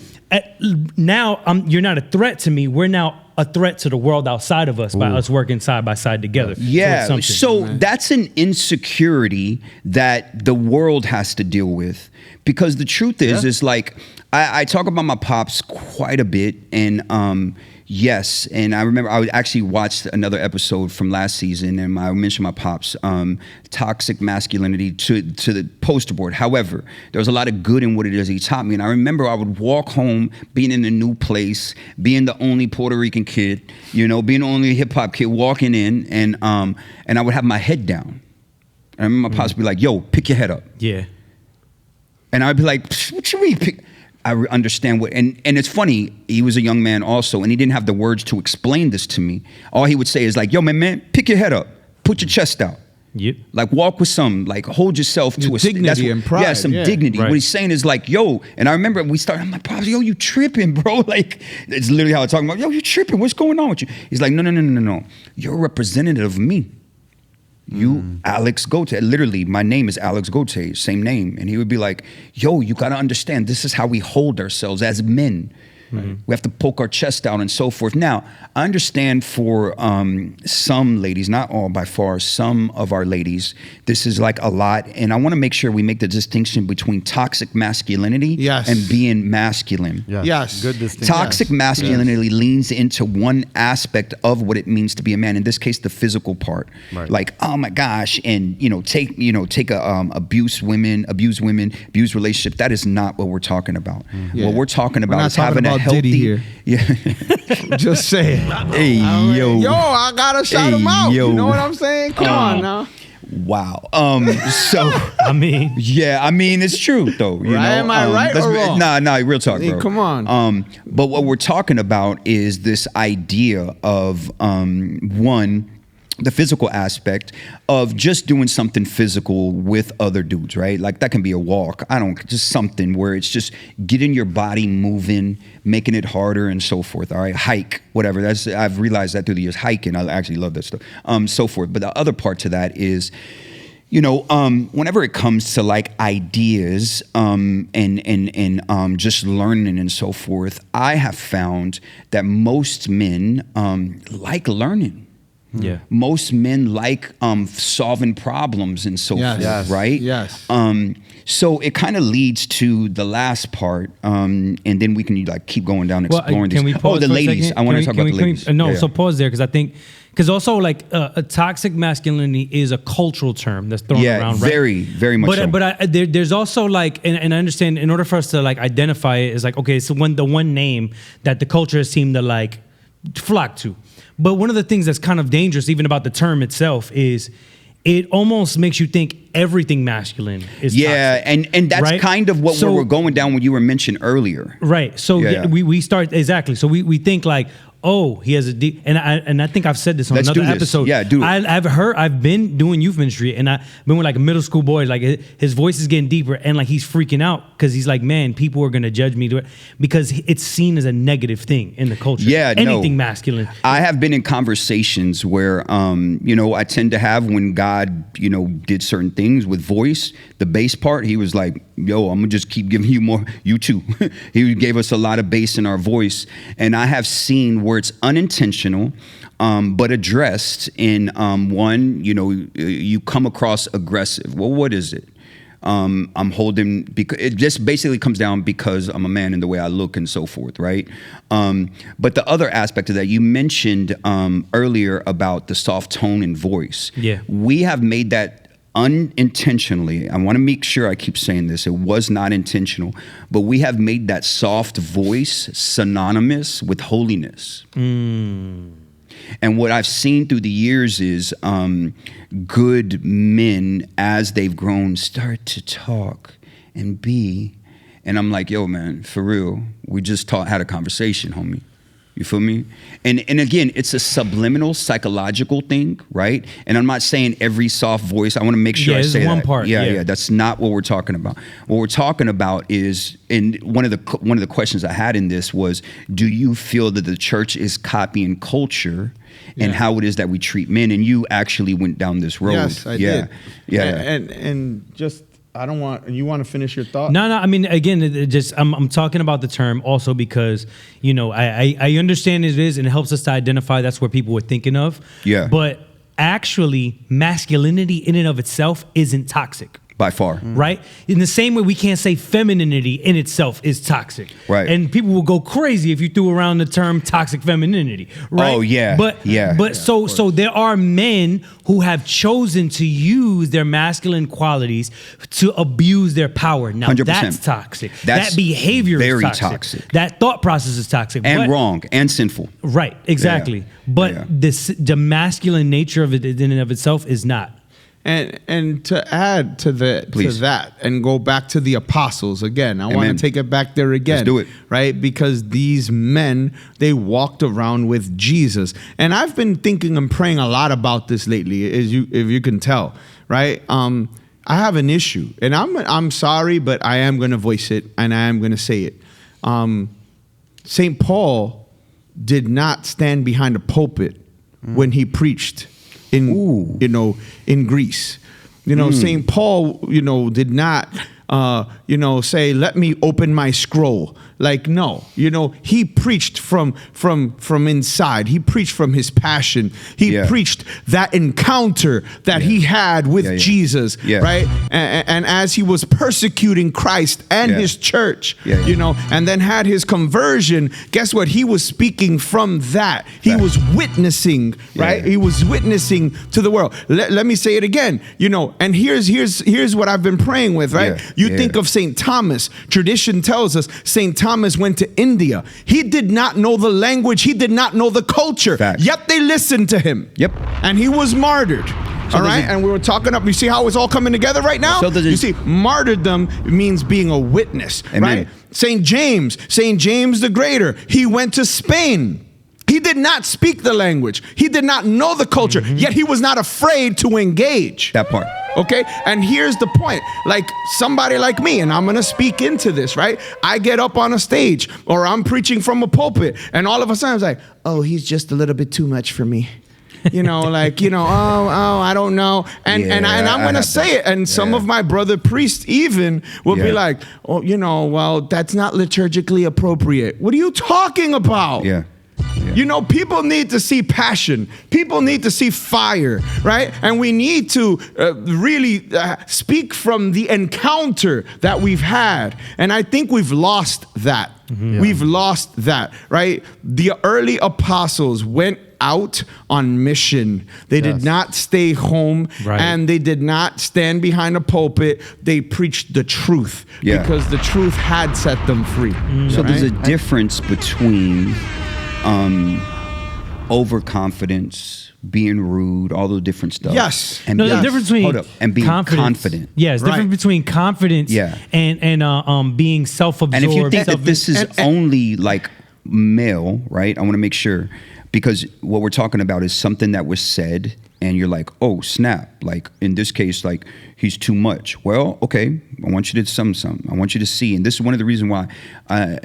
now you're not a threat to me. We're now a threat to the world outside of us by us working side by side together. Yeah, so that's an insecurity that the world has to deal with. Because the truth is like, I talk about my pops quite a bit, and yes, and I remember I actually watched another episode from last season, and I mentioned my pops, toxic masculinity to the poster board. However, there was a lot of good in what it is he taught me, and I remember I would walk home, being in a new place, being the only Puerto Rican kid, being the only hip hop kid walking in, and I would have my head down. I remember my pops would be like, "Yo, pick your head up." Yeah. And I'd be like, "What you mean?" I understand what, and it's funny. He was a young man also, and he didn't have the words to explain this to me. All he would say is like, "Yo, man, pick your head up, put your chest out, like walk with some, like hold yourself to a dignity and pride, some dignity." Right. What he's saying is like, "Yo," and I remember I'm like, "Pops, yo, you tripping, bro?" Like it's literally how I'm talking about. "Yo, you tripping? What's going on with you?" He's like, "No. You're a representative of me. You, Alex Gote." Literally, my name is Alex Gote, same name. And he would be like, "Yo, you got to understand, this is how we hold ourselves as men. We have to poke our chest out and so forth." Now, I understand for some ladies, not all by far, some of our ladies, this is like a lot. And I want to make sure we make the distinction between toxic masculinity and being masculine. Yes. Good distinction. Toxic masculinity leans into one aspect of what it means to be a man. In this case, the physical part. Right. Like, oh my gosh, and take abuse women, abuse relationships. That is not what we're talking about. What we're talking about is having a healthy. Diddy here. Just saying. Hey, yo, I gotta shout him out. You know what I'm saying? Come on now. Wow. So I mean, it's true though. Am I right or wrong? Nah, real talk, bro. Come on. But what we're talking about is this idea of the physical aspect of just doing something physical with other dudes, right? Like that can be a walk. Just something where it's just getting your body moving, making it harder and so forth. All right. Hike, whatever. I've realized that through the years, hiking. I actually love that stuff. So forth. But the other part to that is, whenever it comes to like ideas, and just learning and so forth, I have found that most men, like learning. Yeah. Most men like solving problems and so forth, right? Yes. So it kind of leads to the last part, and then we can like keep going down exploring can these. We pause the ladies. I want to talk about the ladies. So pause there because I think also like a toxic masculinity is a cultural term that's thrown around, right? Very much. But there's also like, and I understand in order for us to like identify it is like, okay, so the one name that the culture has seemed to like flock to. But one of the things that's kind of dangerous, even about the term itself, is it almost makes you think everything masculine is toxic, and that's right? kind of what we were going down when you were mentioned earlier. Right. So we start exactly. So we think like, oh, he has a deep, and I think I've said this on another episode. Yeah, do it. I've been doing youth ministry, and I've been with like a middle school boy. Like his voice is getting deeper, and like he's freaking out because he's like, man, people are gonna judge me because it's seen as a negative thing in the culture. Yeah, anything masculine. I have been in conversations where, I tend to have when God, did certain things with voice, the bass part. He was like, yo, I'm gonna just keep giving you more. You too. He gave us a lot of bass in our voice, and I have seen where it's unintentional, but addressed in one. You know, you come across aggressive. Well, what is it? I'm holding, because it just basically comes down because I'm a man and the way I look and so forth, right? But the other aspect of that, you mentioned earlier about the soft tone and voice. Yeah. We have made that unintentionally. I want to make sure I keep saying this. It was not intentional, but we have made that soft voice synonymous with holiness. And what I've seen through the years is good men, as they've grown, start to talk and be. And I'm like, yo, man, for real, we just had a conversation, homie. You feel me? And again, it's a subliminal psychological thing, right? And I'm not saying every soft voice. I want to make sure I say that. One part. Yeah. That's not what we're talking about. What we're talking about is, and one of the questions I had in this was, do you feel that the church is copying culture and how it is that we treat men? And you actually went down this road. Yes, I did. Yeah. And just, I don't want, you want to finish your thought? No. I mean, again, I'm talking about the term also because, you know, I understand it is, and it helps us to identify that's what people were thinking of. Yeah. But actually, masculinity in and of itself isn't toxic. By far. Right? In the same way we can't say femininity in itself is toxic. Right. And people will go crazy if you threw around the term toxic femininity. Right? Oh, yeah. So there are men who have chosen to use their masculine qualities to abuse their power. Now 100%. That's toxic. That's that behavior very is toxic. toxic. That thought process is toxic. And wrong and sinful. Right, exactly. Yeah. But the masculine nature of it in and of itself is not. And to add to that and go back to the apostles again, I want to take it back there again. Let's do it. Right? Because these men, they walked around with Jesus. And I've been thinking and praying a lot about this lately, if you can tell, right? I have an issue, and I'm sorry, but I am going to voice it, and I am going to say it. St. Paul did not stand behind a pulpit when he preached in Greece. St. Paul, did not, say, let me open my scroll. Like, no, he preached from inside. He preached from his passion. He preached that encounter that he had with Jesus, right? And as he was persecuting Christ and his church, and then had his conversion, guess what? He was speaking from that. He was witnessing, right? He was witnessing to the world. Let me say it again, and here's what I've been praying with, right? You think of St. Thomas. Tradition tells us St. Thomas went to India. He did not know the language. He did not know the culture. Facts. Yet they listened to him. Yep. And he was martyred. All right. And we were talking up. You see how it's all coming together right now? You see, martyrdom means being a witness. Amen. Right? St. James the Greater, he went to Spain. He did not speak the language. He did not know the culture. Yet he was not afraid to engage. That part. Okay, and here's the point. Like somebody like me, and I'm gonna speak into this, right? I get up on a stage, or I'm preaching from a pulpit, and all of a sudden it's like, oh, he's just a little bit too much for me. I don't know. And I'm gonna say it. And some of my brother priests even will be like, oh, well, that's not liturgically appropriate. What are you talking about? Yeah. People need to see passion. People need to see fire, right? And we need to really speak from the encounter that we've had. And I think we've lost that. Mm-hmm. We've lost that, right? The early apostles went out on mission. They did not stay home, and they did not stand behind a pulpit. They preached the truth because the truth had set them free. So there's a difference between overconfidence, being rude, all those different stuff. Yes. And the difference between and being confident. Yes, the difference between confidence and being self-absorbed. And if you think that this is only like male, right? I want to make sure. because what we're talking about is something that was said and you're like, oh snap, like in this case, like he's too much. Well, okay, I want you to something. I want you to see, and this is one of the reasons why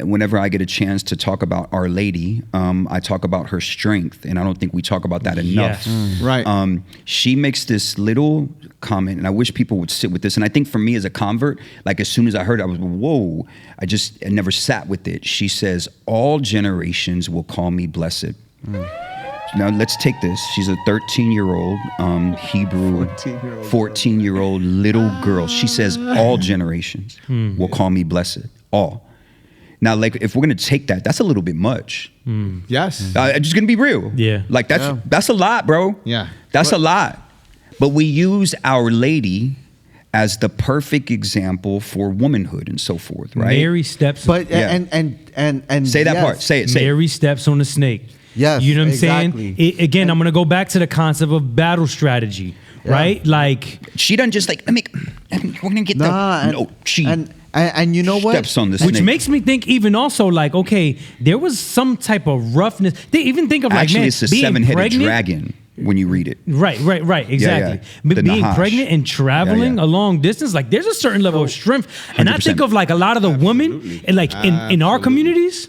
whenever I get a chance to talk about Our Lady, I talk about her strength, and I don't think we talk about that enough. Yes. Right. She makes this little comment, and I wish people would sit with this, and I think for me as a convert, like as soon as I heard it, I was, whoa, I never sat with it. She says, all generations will call me blessed. Now let's take this. She's a 13-year-old Hebrew, 14-year-old little girl. She says, all generations will call me blessed. All. Now, like, if we're gonna take that, that's a little bit much. Yes. I'm just gonna be real. Yeah. Like that's a lot, bro. Yeah. That's a lot. But we use Our Lady as the perfect example for womanhood and so forth, right? Mary steps. But Yeah. and Say that yes. part. Say it. Mary steps on the snake. Yes, You know what I'm exactly. saying? Again, I'm going to go back to the concept of battle strategy, right? Like, She doesn't just like, we're gonna get she and you know what? steps on the which snake. makes me think even also like, okay, there was some type of roughness. They even think of like, Actually, man, it's a being 7-headed pregnant. dragon when you read it. Right, exactly. yeah. But The being Nahash. pregnant and traveling Yeah. a long distance, like there's a certain level of strength. And I 100%. think of like a lot of the women, and like in our communities.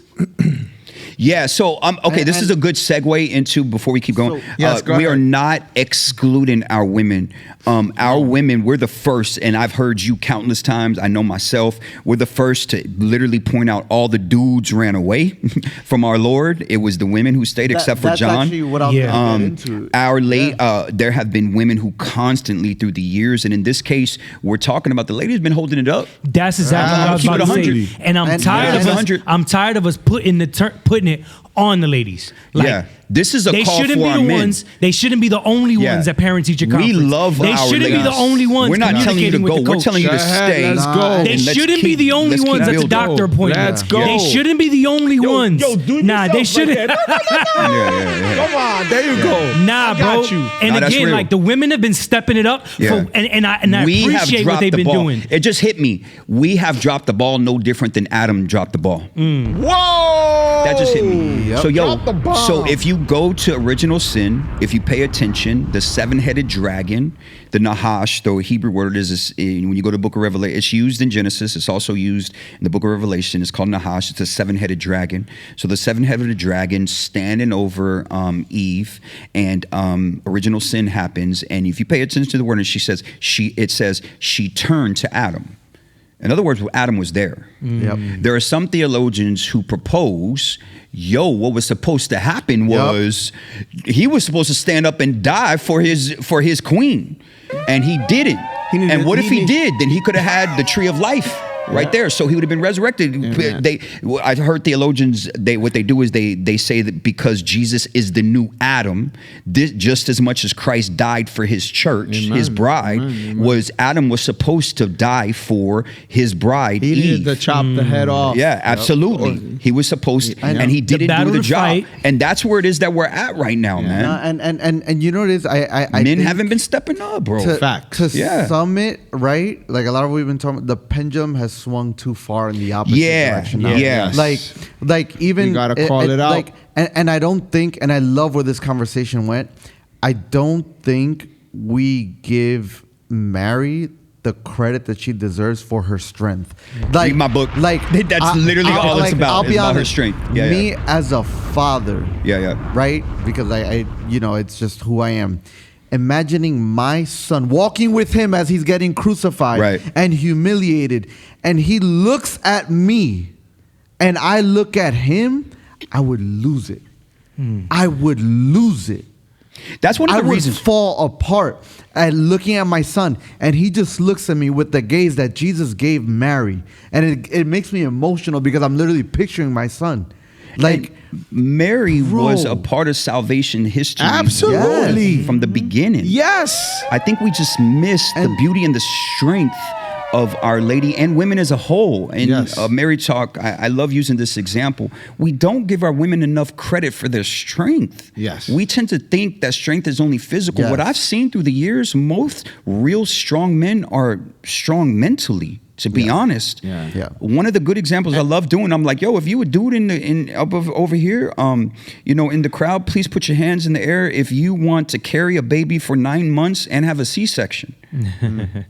Yeah, so okay, this is a good segue into before we keep going. So, yes, go we ahead. are not excluding our women. Our women, we're the first, and I've heard you countless times. I know myself. We're the first to literally point out all the dudes ran away from our Lord. It was the women who stayed, except for that's John. actually what I'm gonna get into. There have been women who constantly through the years, and in this case, we're talking about the lady who's been holding it up. That's exactly what I was keep about it to 100. say. And I'm And- tired yeah, of us. 100. I'm tired of us putting it on the ladies. Like, Yeah. This is a they call shouldn't for be our the men. ones. They shouldn't be the only Yeah. ones at parent teacher We conference. love They our shouldn't be the ladies. only ones. We're not telling you to communicating go. with the We're coach. telling you to Go ahead, stay. let's go. and They let's shouldn't be keep- the only let's keep ones at the building. doctor appointment. Let's go. They shouldn't be the only ones. do nah, they yourself shouldn't. like Yeah. Come on, there you go. Nah, I bro. got you. And Nah, that's again, real. like the women have been stepping it up. Yeah. And I We have appreciate dropped what they've the been ball. doing. It just hit me. We have dropped the ball no different than Adam dropped the ball. Whoa! That just hit me. Yep. So Drop the bomb. so if you go to Original Sin, if you pay attention, the 7-headed dragon, the Nahash, the Hebrew word is when you go to the Book of Revelation, it's used in Genesis. It's also used in the Book of Revelation. It's called Nahash. It's a 7-headed dragon. So the 7-headed dragon standing over Eve, and Original Sin happens. And if you pay attention to the word, and it says she turned to Adam. In other words, Adam was there. Yep. There are some theologians who propose, what was supposed to happen was he was supposed to stand up and die for his queen, and he didn't. And what if he did? Then he could have had the tree of life right there, so he would have been resurrected. I've heard theologians, what they do is they say that because Jesus is the new Adam, just as much as Christ died for his church, his bride, Adam was supposed to die for his bride, He Eve. needed to chop the head off. Yeah, absolutely. He was supposed to, and he didn't battle do the to job. fight. And that's where it is that we're at right now, man. And you know what it is? I Men think haven't been stepping up, bro. Facts. to Yeah. sum it, right? Like a lot of what we've been talking about, the pendulum has swung too far in the opposite direction now. Yes. Like even You gotta call it out. Like, and I don't think, and I love where this conversation went. I don't think we give Mary the credit that she deserves for her strength. Read my book. Like That's literally all it's about. I'll It's be about her honest. strength. Me as a father, right? Because I it's just who I am. Imagining my son walking with him as he's getting crucified Right. and humiliated, and he looks at me and I look at him, I would lose it. I would lose it. That's one of I the would reasons. fall apart at looking at my son, and he just looks at me with the gaze that Jesus gave Mary, and it makes me emotional because I'm literally picturing my son. Like, And Mary bro. was a part of salvation history. Absolutely. From the beginning. Yes. I think we just missed the And- beauty and the strength of Our Lady and women as a whole. And Yes. Mary Talk, I love using this example. We don't give our women enough credit for their strength. Yes. We tend to think that strength is only physical. Yes. What I've seen through the years, most real strong men are strong mentally To be honest, one of the good examples I love doing, I'm like, yo, if you a dude over here, in the crowd, please put your hands in the air if you want to carry a baby for 9 months and have a C-section.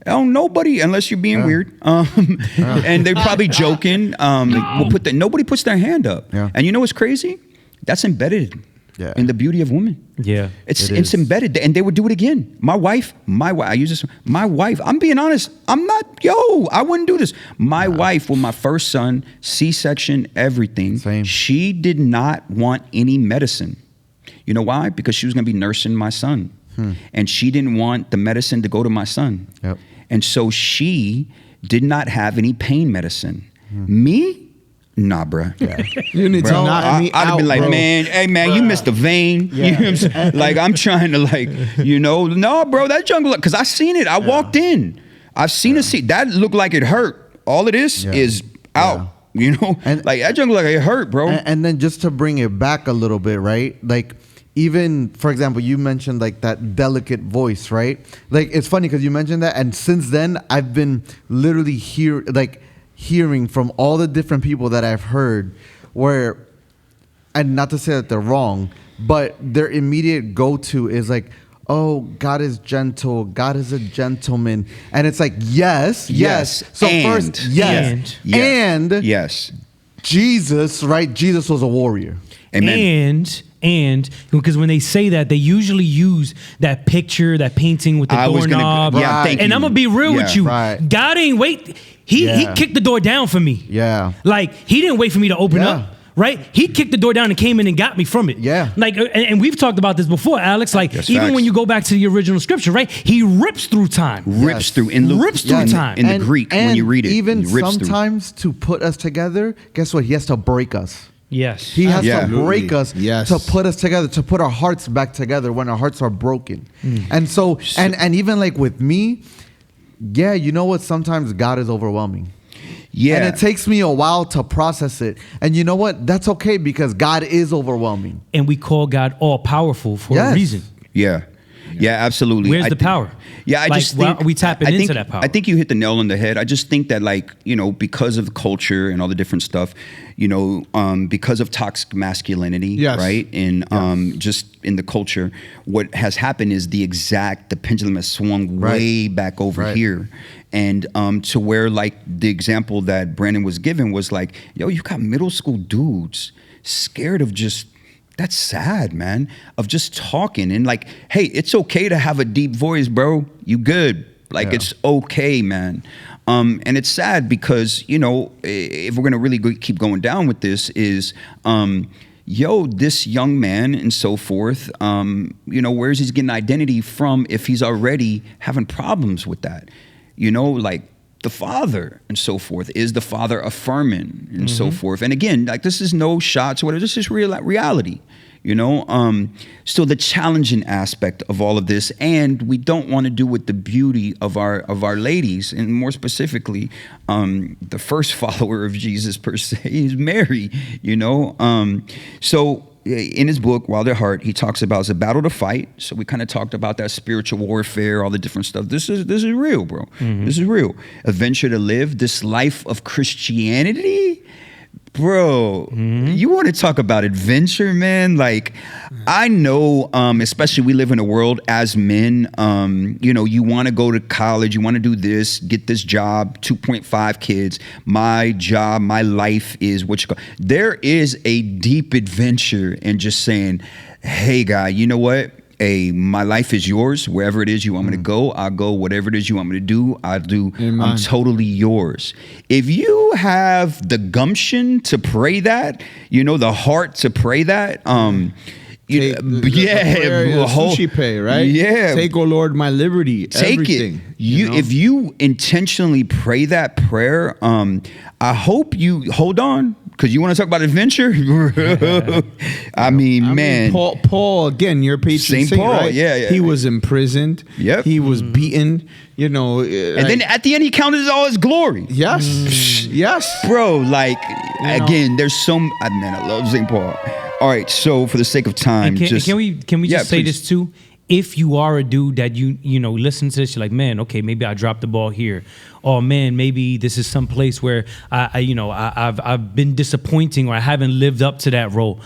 Nobody, unless you're being weird, and they're probably joking. Nobody puts their hand up, and you know what's crazy? That's embedded. Yeah. In the beauty of women. Yeah. It's embedded. And they would do it again. My wife, I use this. My wife, I'm being honest. I wouldn't do this. My wife, with my first son, C-section, everything. Same. She did not want any medicine. You know why? Because she was going to be nursing my son. And she didn't want the medicine to go to my son. Yep. And so she did not have any pain medicine. Me? Nah, bro. Yeah. You need to knock me out, I'd be like, bro. Man, hey, man, you missed a vein. Yeah. You know what I'm saying? Like, I'm trying to, no, bro, that jungle, because I seen it. I walked in. I've seen a seat. That looked like it hurt. All of this is out. And, like, that jungle, like, it hurt, bro. And then just to bring it back a little bit, right? Like, even, for example, you mentioned, like, that delicate voice, right? Like, it's funny because you mentioned that. And since then, I've been literally hearing from all the different people that I've heard where, and not to say that they're wrong, but their immediate go-to is like, oh, God is gentle. God is a gentleman. And it's like, yes. So first, yes. And Jesus, right? Jesus was a warrior. Amen. And because when they say that, they usually use that picture, that painting with the doorknob. And I'm going to be real with you. Right. God ain't wait. He kicked the door down for me. Yeah. Like, he didn't wait for me to open up. Right? He kicked the door down and came in and got me from it. Yeah. Like, and we've talked about this before, Alex. Like, even when you go back to the original scripture, right? He rips through time. Rips through time. In the Greek, when you read it. Even sometimes to put us together, guess what? He has to break us. Yes. He has to break us to put us together, to put our hearts back together when our hearts are broken. And so, and even like with me, you know what? Sometimes God is overwhelming. Yeah. And it takes me a while to process it. And you know what? That's okay because God is overwhelming. And we call God all powerful for a reason. Yeah. Yeah, absolutely. Where's the power? Yeah, I just think we tapping into that power. I think you hit the nail on the head. I just think that, like, because of the culture and all the different stuff, because of toxic masculinity, right? And just in the culture, what has happened is the pendulum has swung way back over here. And to where, like, the example that Brandon was given was like, yo, you got middle school dudes scared of just, that's sad, man, of just talking. And like, hey, it's okay to have a deep voice, bro. You good. Like, it's okay, man. And it's sad because, if we're going to really keep going down with this is, this young man and so forth, where's he getting identity from if he's already having problems with that? Like the father and so forth. Is the father affirming and so forth? And again, like, this is no shots or whatever. This is reality, So the challenging aspect of all of this, and we don't want to do with the beauty of our ladies, and more specifically, the first follower of Jesus per se is Mary, So in his book, Wild at Heart, he talks about it's a battle to fight. So we kind of talked about that spiritual warfare, all the different stuff. This is real, bro. This is real. A venture to live this life of Christianity. Bro, you want to talk about adventure, man? Like, I know, especially we live in a world as men, you want to go to college, you want to do this, get this job, 2.5 kids. My job, my life is what you call. There is a deep adventure in just saying, hey, guy, you know what? Hey, my life is yours. Wherever it is you want me to go, I'll go. Whatever it is you want me to do, I'll do. Amen. I'm totally yours. If you have the gumption to pray that, the heart to pray that, sushi pay, right? Yeah. Take, oh Lord, my liberty. Take everything, it. If you intentionally pray that prayer, I hope you hold on. Because you want to talk about adventure? I mean, man. Paul, again, your patron saint, Paul, right? Yeah. He was imprisoned. Yep. He was beaten, And then at the end, he counted all his glory. Yes. Yes. Bro, like, again, there's man, I love St. Paul. All right, so for the sake of time, can we just say this too? if you are a dude that you know listen to this, you're like, man, okay, maybe I dropped the ball here. Oh man, maybe this is some place where I've been disappointing, or I haven't lived up to that role.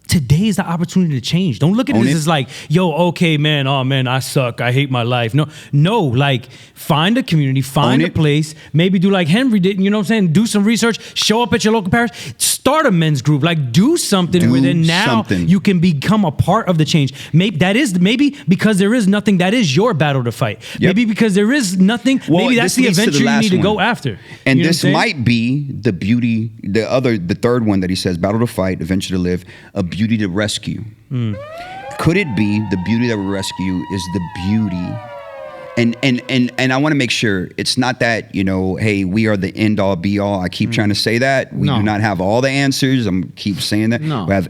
Today is the opportunity to change. Don't look at it as like, yo, okay, man, oh man, I suck. I hate my life. No, like find a community, find a place, maybe do like Henry did, you know what I'm saying? Do some research, show up at your local parish, start a men's group, like do something where then now you can become a part of the change. Maybe because there is nothing, that is your battle to fight. Yep. Maybe because there is nothing, maybe that's the adventure you need to go after. And this might be the beauty, the third one that he says, battle to fight, adventure to live, a beauty to rescue. Could it be the beauty that we rescue is the beauty? And I want to make sure it's not that, you know, hey, we are the end all be all. I keep trying to say that. We do not have all the answers. I'm keep saying that. No. We have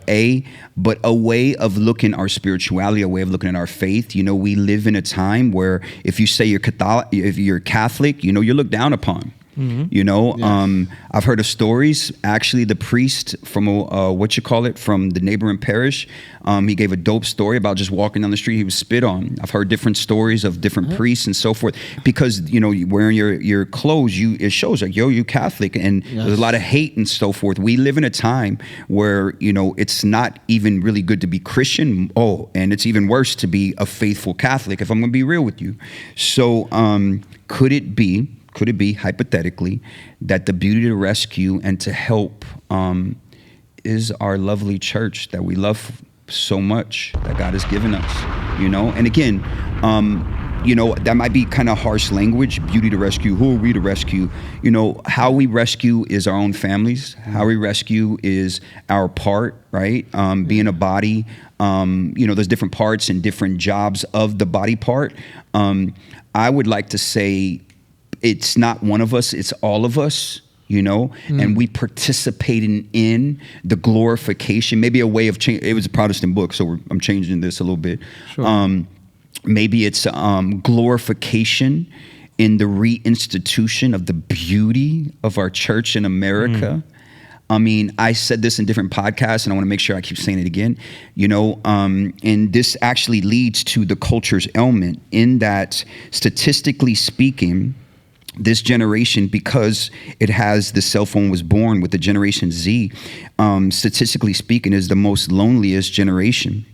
but a way of looking our spirituality, a way of looking at our faith. You know, we live in a time where if you say you're Catholic, you know, you're looked down upon. You know, I've heard of stories. Actually, the priest from from the neighboring parish, he gave a dope story about just walking down the street. He was spit on. I've heard different stories of different priests and so forth, because you know, wearing your clothes, it shows like, yo, you Catholic, and there's a lot of hate and so forth. We live in a time where, you know, it's not even really good to be Christian. And it's even worse to be a faithful Catholic, if I'm going to be real with you. So, could it be hypothetically that the beauty to rescue and to help is our lovely church that we love so much, that God has given us, you know? And again, you know, that might be kind of harsh language, beauty to rescue. Who are we to rescue? You know, how we rescue is our own families. How we rescue is our part, right? Being a body, you know, there's different parts and different jobs of the body part. I would like to say, it's not one of us, it's all of us, you know, and we participating in the glorification, maybe a way of change. It was a Protestant book, so I'm changing this a little bit. Sure. Maybe it's glorification in the reinstitution of the beauty of our church in America. I mean, I said this in different podcasts, and I want to make sure I keep saying it again, you know, and this actually leads to the culture's ailment, in that, statistically speaking, this generation, because it has, the cell phone was born with the Generation Z, statistically speaking, is the most loneliest generation.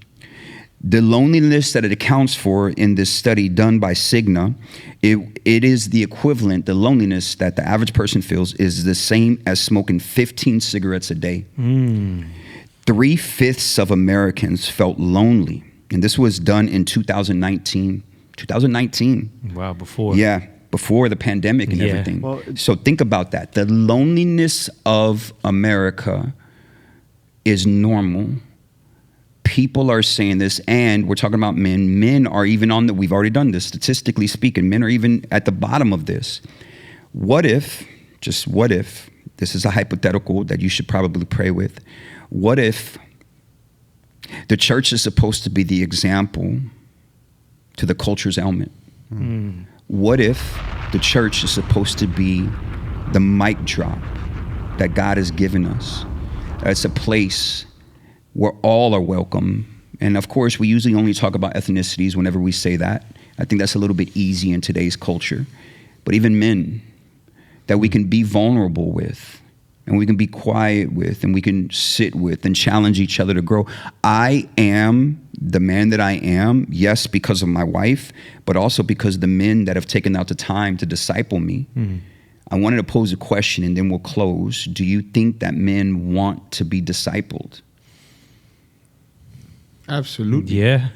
The loneliness that it accounts for in this study done by Cigna, it is the equivalent, the loneliness that the average person feels is the same as smoking 15 cigarettes a day. 3/5 of Americans felt lonely. And this was done in 2019. Wow, before. Yeah. Before the pandemic and everything. Well, so think about that. The loneliness of America is normal. People are saying this, and we're talking about men. Men are even we've already done this, statistically speaking, men are even at the bottom of this. What if, this is a hypothetical that you should probably pray with. What if the church is supposed to be the example to the culture's ailment? What if the church is supposed to be the mic drop that God has given us? It's a place where all are welcome. And of course, we usually only talk about ethnicities whenever we say that. I think that's a little bit easy in today's culture. But even men, that we can be vulnerable with, and we can be quiet with, and we can sit with and challenge each other to grow. I am the man that I am, yes, because of my wife, but also because the men that have taken out the time to disciple me. I wanted to pose a question, and then we'll close. Do you think that men want to be discipled? Absolutely. Yeah.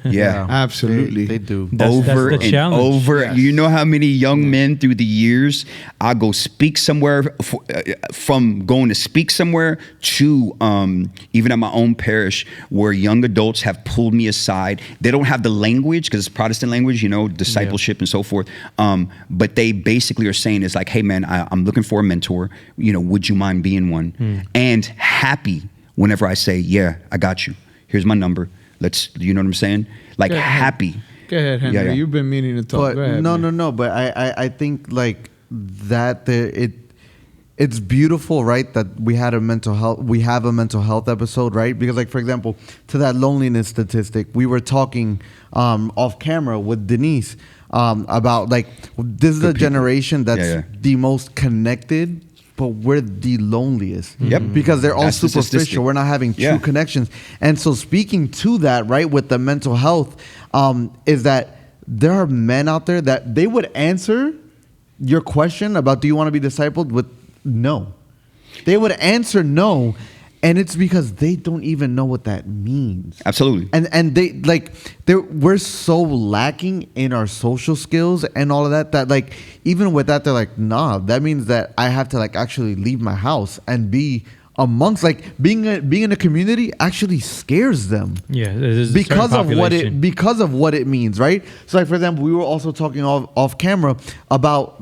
Absolutely. They do. That's the challenge. Yes. You know how many young men through the years, I go speak somewhere, from going to speak somewhere to even at my own parish, where young adults have pulled me aside. They don't have the language, because it's Protestant language, you know, discipleship and so forth. But they basically are saying, it's like, hey man, I'm looking for a mentor. You know, would you mind being one? And happy whenever I say, yeah, I got you. Here's my number. You know what I'm saying? Like, happy. Go ahead, Henry. Yeah. You've been meaning to talk. But Go ahead, no. But I think like that it's beautiful, right, that we have a mental health episode, right? Because, like, for example, to that loneliness statistic, we were talking off camera with Denise about, like, this is a generation that's the most connected, but we're the loneliest. Yep. Because they're all superficial. We're not having true connections. And so speaking to that, right, with the mental health, is that there are men out there that they would answer your question about do you want to be discipled with no. They would answer no, and it's because they don't even know what that means. Absolutely. And we're so lacking in our social skills and all of that like even with that they're like, nah, that means that I have to like actually leave my house and be amongst, like, being in a community actually scares them. Yeah, because of what it means, right? So, like, for example, we were also talking off camera about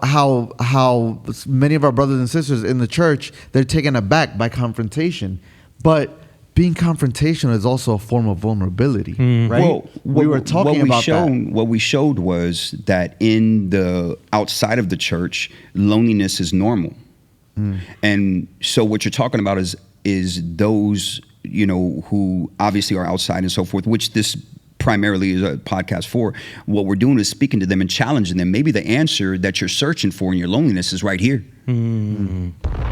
how many of our brothers and sisters in the church, they're taken aback by confrontation, but being confrontational is also a form of vulnerability, right? Well, we were talking about that. What we showed was that in the outside of the church, loneliness is normal. And so what you're talking about is those, you know, who obviously are outside and so forth, which this primarily is a podcast for. What we're doing is speaking to them and challenging them. Maybe the answer that you're searching for in your loneliness is right here.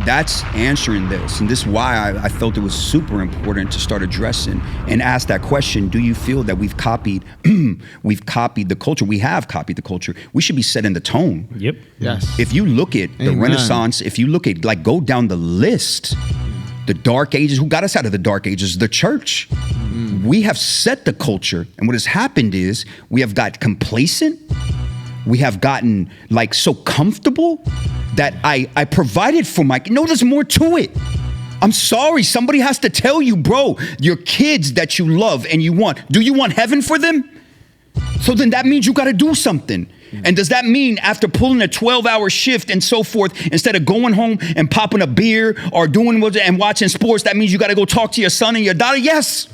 That's answering this. And this is why I felt it was super important to start addressing and ask that question. Do you feel that we've copied the culture? We have copied the culture. We should be setting the tone. Yep. Yes. If you look at the Renaissance, if you look at, like, go down the list, the Dark Ages, who got us out of the Dark Ages? The church. We have set the culture. And what has happened is we have got complacent. We have gotten, like, so comfortable that I provided for my... No, there's more to it. I'm sorry. Somebody has to tell you, bro, your kids that you love and you want, do you want heaven for them? So then that means you got to do something. And does that mean after pulling a 12-hour shift and so forth, instead of going home and popping a beer or doing and watching sports, that means you got to go talk to your son and your daughter? Yes.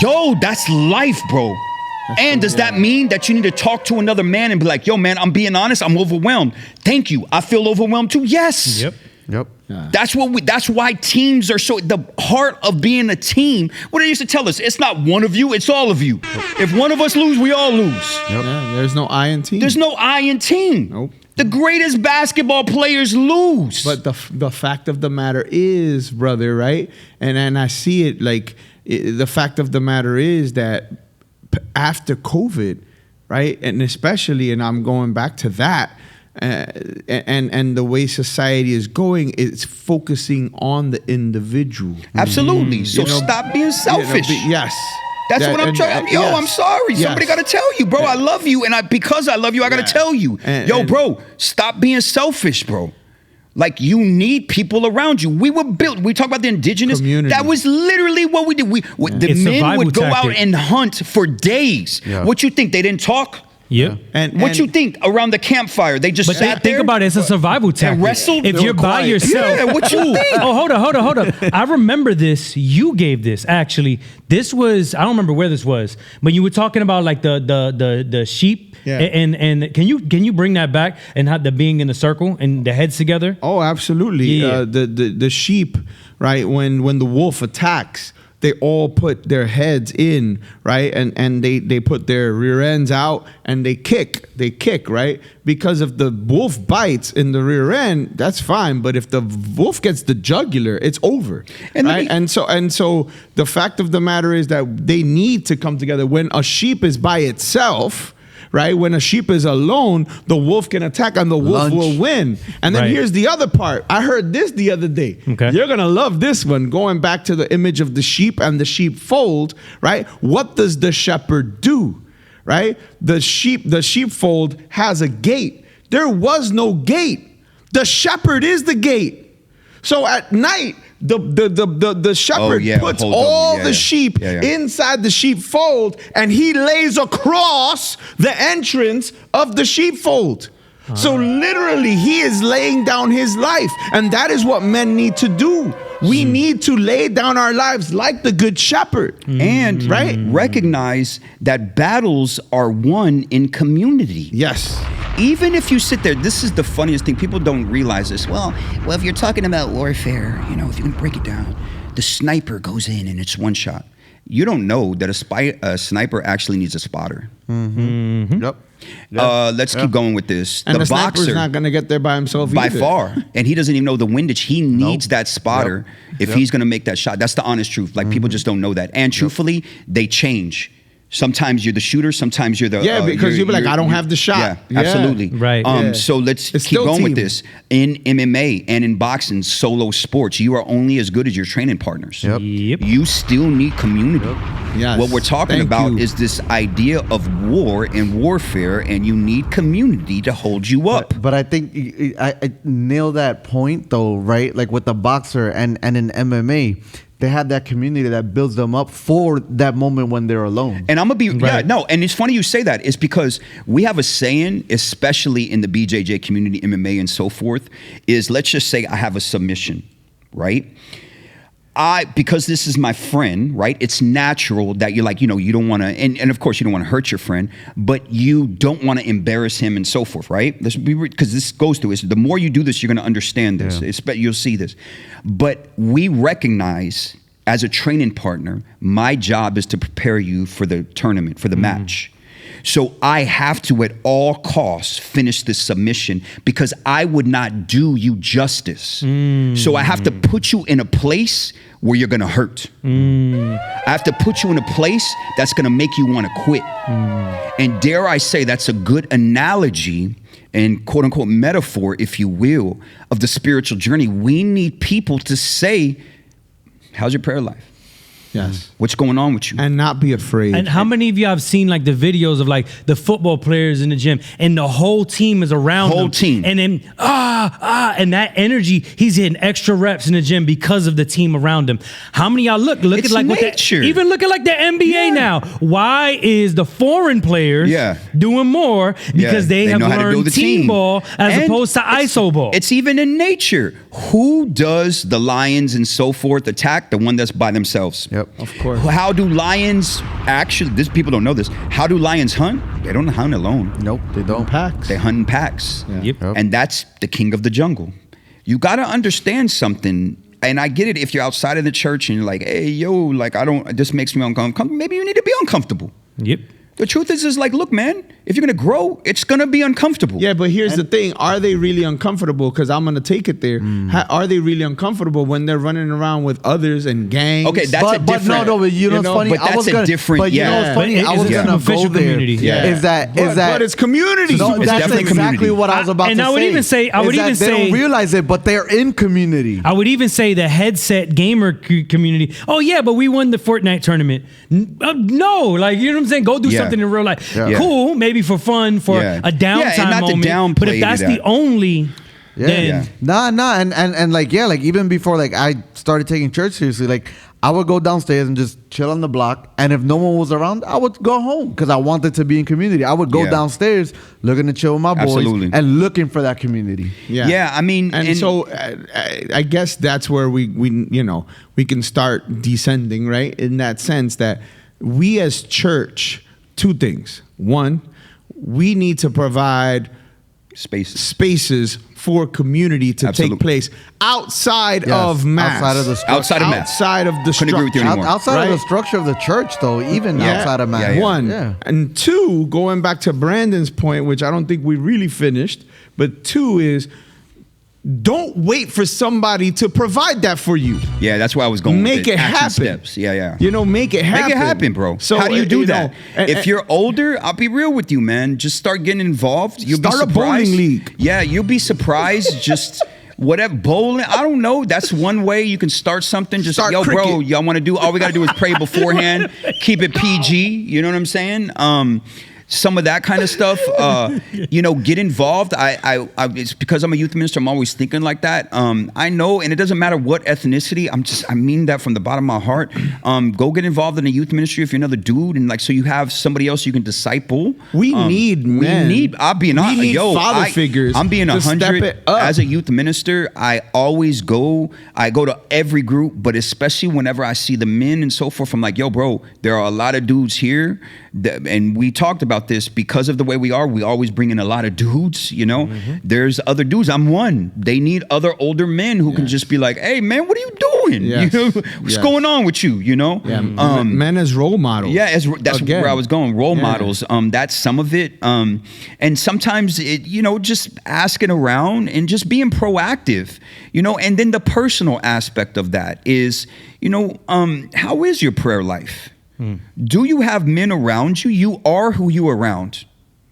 Yo, that's life, bro. And does that mean that you need to talk to another man and be like, yo, man, I'm being honest, I'm overwhelmed. Thank you. I feel overwhelmed too. Yes. Yep. Yeah. That's why teams are so, the heart of being a team. What they used to tell us, it's not one of you, it's all of you. If one of us lose, we all lose. Yep. Yeah, there's no I in team. There's no I in team. Nope. The greatest basketball players lose. But the fact of the matter is, brother, right? And I see it like, the fact of the matter is that after COVID, right? And especially, and I'm going back to that, and the way society is going, it's focusing on the individual. Absolutely. So stop being selfish. Yes. That's what I'm trying. Yo, I'm sorry. Somebody got to tell you, bro. I love you, and because I love you, I got to tell you. Yo, bro, stop being selfish, bro. Like, you need people around you. We were built. We talk about the indigenous community. That was literally what we did. The men would go out and hunt for days. Yeah. What you think? They didn't talk? Yep. And what you think around the campfire? They just sat there. Think about it. It's a survival tactic. And wrestled. If you're by yourself. Yeah, what you think? Oh, hold on. I remember this. You gave this, actually. This was, I don't remember where this was, but you were talking about, like, the sheep. Yeah. And can you bring that back and have the being in the circle and the heads together? Oh, absolutely. Yeah. The sheep, right? When the wolf attacks, they all put their heads in, right? And they put their rear ends out and they kick, right? Because if the wolf bites in the rear end, that's fine. But if the wolf gets the jugular, it's over, right? And so the fact of the matter is that they need to come together. When a sheep is by itself, right? When a sheep is alone, the wolf can attack and the wolf will win. And then here's the other part. I heard this the other day. Okay. You're going to love this one. Going back to the image of the sheep and the sheepfold, right? What does the shepherd do, right? The sheepfold has a gate. There was no gate. The shepherd is the gate. So at night, the shepherd puts all the sheep inside the sheepfold, and he lays across the entrance of the sheepfold. So literally, he is laying down his life. And that is what men need to do. We need to lay down our lives like the good shepherd. And recognize that battles are won in community. Yes. Even if you sit there, this is the funniest thing. People don't realize this. Well, if you're talking about warfare, if you can break it down, the sniper goes in and it's one shot. You don't know that a sniper actually needs a spotter. Yep. Let's keep going with this. And the boxer sniper's not going to get there by himself by either. far. And he doesn't even know the windage. He needs that spotter if he's going to make that shot. That's the honest truth. Like people just don't know that. And truthfully, they change. Sometimes you're the shooter. Sometimes you're the because you'll be like, I don't have the shot. Yeah, absolutely. Right. So let's keep going with this. In MMA and in boxing, solo sports, you are only as good as your training partners. Yep. You still need community. Yes. What we're talking about is this idea of war and warfare, and you need community to hold you up. But I think I nail that point though, right? Like with the boxer and in MMA, they have that community that builds them up for that moment when they're alone. And I'm gonna be and it's funny you say that. It's because we have a saying, especially in the BJJ community, MMA and so forth, is let's just say I have a submission, right? Because this is my friend, right? It's natural that you're like, you don't want to, and of course you don't want to hurt your friend, but you don't want to embarrass him and so forth, right? Because this goes through it. The more you do this, you're going to understand this. You'll see this. But we recognize as a training partner, my job is to prepare you for the tournament, for the match. So I have to, at all costs, finish this submission because I would not do you justice. So I have to put you in a place where you're going to hurt. I have to put you in a place that's going to make you want to quit. And dare I say, that's a good analogy and quote unquote metaphor, if you will, of the spiritual journey. We need people to say, how's your prayer life? Yes. What's going on with you? And not be afraid. And how many of you have seen like the videos of like the football players in the gym and the whole team is around them. Team. And then, and that energy, he's hitting extra reps in the gym because of the team around him. How many of y'all look It's at like nature. even look at like the NBA now. Why is the foreign players doing more? Because they have know how to learned build a team ball as And opposed to ISO ball. It's even in nature. Who does the lions and so forth attack? The one that's by themselves. Yep. Of course. How do lions actually, people don't know this. How do lions hunt? They don't hunt alone. Nope, they don't. Packs. They hunt in packs. Yep. And that's the king of the jungle. You got to understand something. And I get it if you're outside of the church and you're like, hey, this makes me uncomfortable. Maybe you need to be uncomfortable. Yep. The truth is like, look, man, if you're going to grow, it's going to be uncomfortable. Yeah, but here's the thing. Are they really uncomfortable? Because I'm going to take it there. Are they really uncomfortable when they're running around with others and gangs? Okay, that's a different... But you know what's funny? But that's a different... But you know what's funny? I was going to go there. Is that... But it's community. No, It's that's definitely exactly community. what I was about to say. And I would even say... They don't realize it, but they're in community. I would even say the headset gamer community. Oh yeah, but we won the Fortnite tournament. No, like you know what I'm saying. Go do something in real life. Yeah. Cool, maybe for fun, for a downtime and not moment. to downplay But if that's the only, then Nah, and like like even before like I started taking church seriously, like I would go downstairs and just chill on the block, and if no one was around, I would go home because I wanted to be in community. I would go downstairs looking to chill with my boys and looking for that community. I mean, and so I guess that's where we can start descending, right? In that sense that we as church, two things. One, we need to provide spaces for community to take place outside of mass. Outside of the structure. Couldn't agree with you anymore. Outside of the structure of the church, though, even outside of mass. One. And two, going back to Brandon's point, which I don't think we really finished, but two is, don't wait for somebody to provide that for you. Yeah, that's why I was going Make with it. it Action happen. Steps. Yeah. Make it happen. Make it happen, bro. So how do you do that? If you're older, I'll be real with you, man. Just start getting involved. You'll start be surprised. a bowling league. Yeah, you'll be surprised. Just whatever, bowling. I don't know. That's one way you can start something. Just start cricket. Bro, y'all want to do? All we got to do is pray beforehand. Keep it PG. You know what I'm saying? some of that kind of stuff. Get involved. I it's because I'm a youth minister. I'm always thinking like that. I know, and it doesn't matter what ethnicity. I mean that from the bottom of my heart. Go get involved in a youth ministry if you're another dude, and like so you have somebody else you can disciple. We need men. I'll be father figures. I'm being 100 as a youth minister. I always go. I go to every group, but especially whenever I see the men and so forth, I'm like, yo, bro, there are a lot of dudes here, and we talked about this because of the way we are. We always bring in a lot of dudes. There's other dudes. I'm one. They need other older men who can just be like, hey, man, what are you doing? Yes. What's going on with you? Men as role models. Yeah, that's where I was going. Role models. That's some of it. And sometimes it, just asking around and just being proactive. And then the personal aspect of that is, how is your prayer life? Do you have men around you? You are who you are around.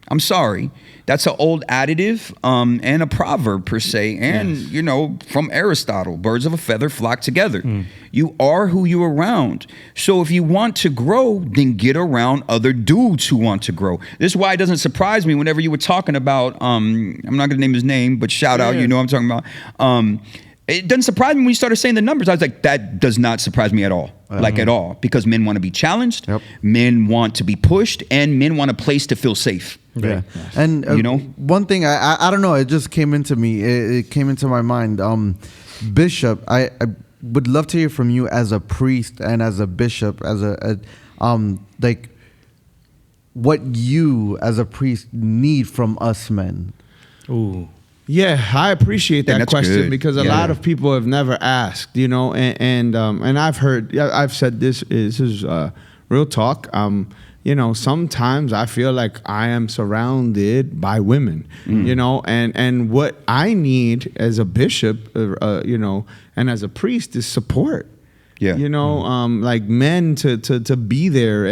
I'm sorry. That's an old additive and a proverb per se. And, from Aristotle, birds of a feather flock together. You are who you're around. So if you want to grow, then get around other dudes who want to grow. This is why it doesn't surprise me whenever you were talking about, I'm not going to name his name, but shout out, what I'm talking about. It doesn't surprise me when you started saying the numbers. I was like, that does not surprise me at all. Like at all. Because men want to be challenged. Yep. Men want to be pushed. And men want a place to feel safe. Yeah. And, one thing, I don't know, it just came into me. It came into my mind. Bishop, I would love to hear from you as a priest and as a bishop, as like what you as a priest need from us men. Ooh. Yeah, I appreciate that question because a lot of people have never asked, and I've said this is real talk. Sometimes I feel like I am surrounded by women, and what I need as a bishop, and as a priest is support. Yeah. Like men to be there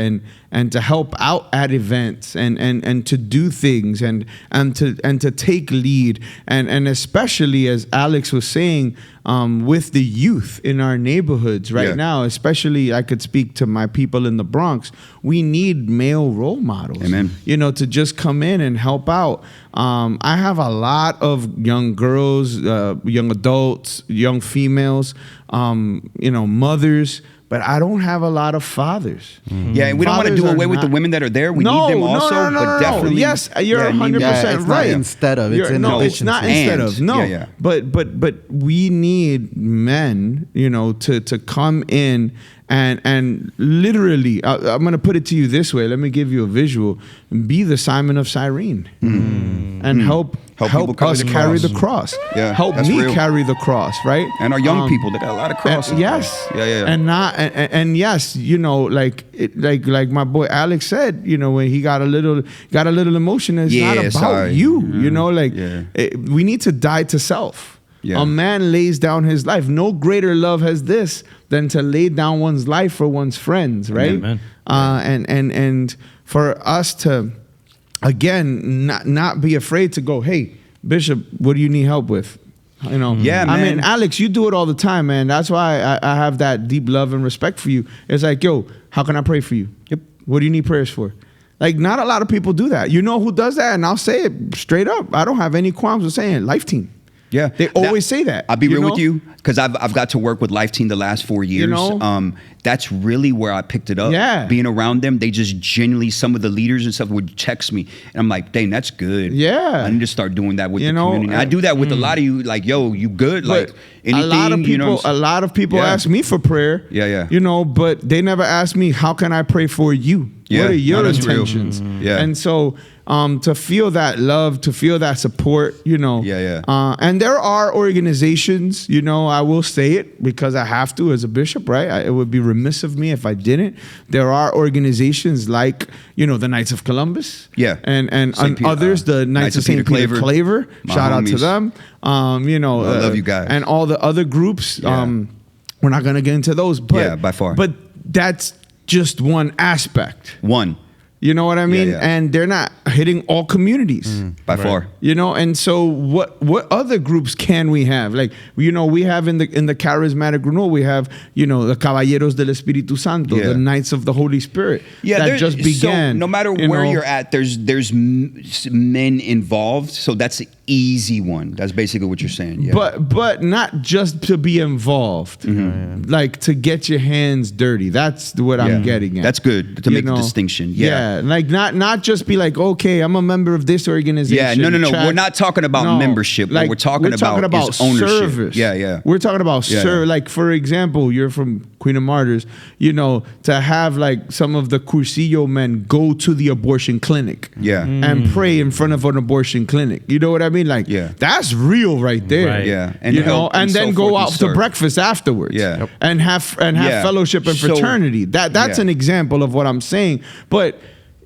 and to help out at events and to do things and to take lead and especially as Alex was saying with the youth in our neighborhoods right now, especially I could speak to my people in the Bronx, we need male role models. Amen. To just come in and help out. I have a lot of young girls, young adults, young females, mothers, but I don't have a lot of fathers. Yeah, and we don't want to do away with the women that are there. We need them also, but definitely. Yes, you're 100% right. Instead of, it's it's not instead of. No, but we need men, to come in and literally, I'm going to put it to you this way. Let me give you a visual. Be the Simon of Cyrene and help us carry the cross. Yeah, help me carry the cross, right? And our young people, they got a lot of crosses. Yes. Yeah. And yes, like my boy Alex said, when he got a little emotion, it's not about you. We need to die to self. Yeah. A man lays down his life. No greater love has this than to lay down one's life for one's friends, right? Amen. And for us to, again, not be afraid to go, hey, Bishop, what do you need help with? Yeah, man. I mean, Alex, you do it all the time, man. That's why I have that deep love and respect for you. It's like, yo, how can I pray for you? Yep. What do you need prayers for? Like, not a lot of people do that. You know who does that? And I'll say it straight up. I don't have any qualms with saying it. Life Team. Yeah, they always say that. I'll be real with you because I've got to work with Life Team the last 4 years. That's really where I picked it up. Yeah, being around them, they just genuinely, some of the leaders and stuff would text me, and I'm like, dang, that's good. Yeah, I need to start doing that with the community. I do that with a lot of you. Like, yo, you good? Like anything. A lot of people ask me for prayer. Yeah. But they never ask me, how can I pray for you? Yeah. What are your intentions? Yeah, and so. To feel that love, to feel that support, and there are organizations, I will say it because I have to as a bishop, right? It would be remiss of me if I didn't. There are organizations like, the Knights of Columbus. Yeah. And others, the Knights of St. Peter Claver. Shout out to them. I love you guys. And all the other groups. We're not going to get into those. But, by far. But that's just one aspect. You know what I mean? Yeah. And they're not hitting all communities. By far. You know, and so what other groups can we have? Like, you know, we have in the charismatic renewal, we have, you know, the Caballeros del Espíritu Santo, the Knights of the Holy Spirit. That just began. So no matter where you're at, there's men involved. So that's an easy one. That's basically what you're saying. Yeah. But not just to be involved. Like to get your hands dirty. That's what I'm getting at. That's good to make the distinction. Yeah. Like not just be like, okay, I'm a member of this organization. Yeah, no. We're not talking about membership. Like, we're talking about is ownership. Service. Yeah. We're talking about like, for example, you're from Queen of Martyrs, you know, to have like some of the Cursillo men go to the abortion clinic. And pray in front of an abortion clinic. You know what I mean? Like, that's real right there. Right. Yeah. And you know, and then go out to breakfast afterwards. And have fellowship and fraternity. That's an example of what I'm saying. But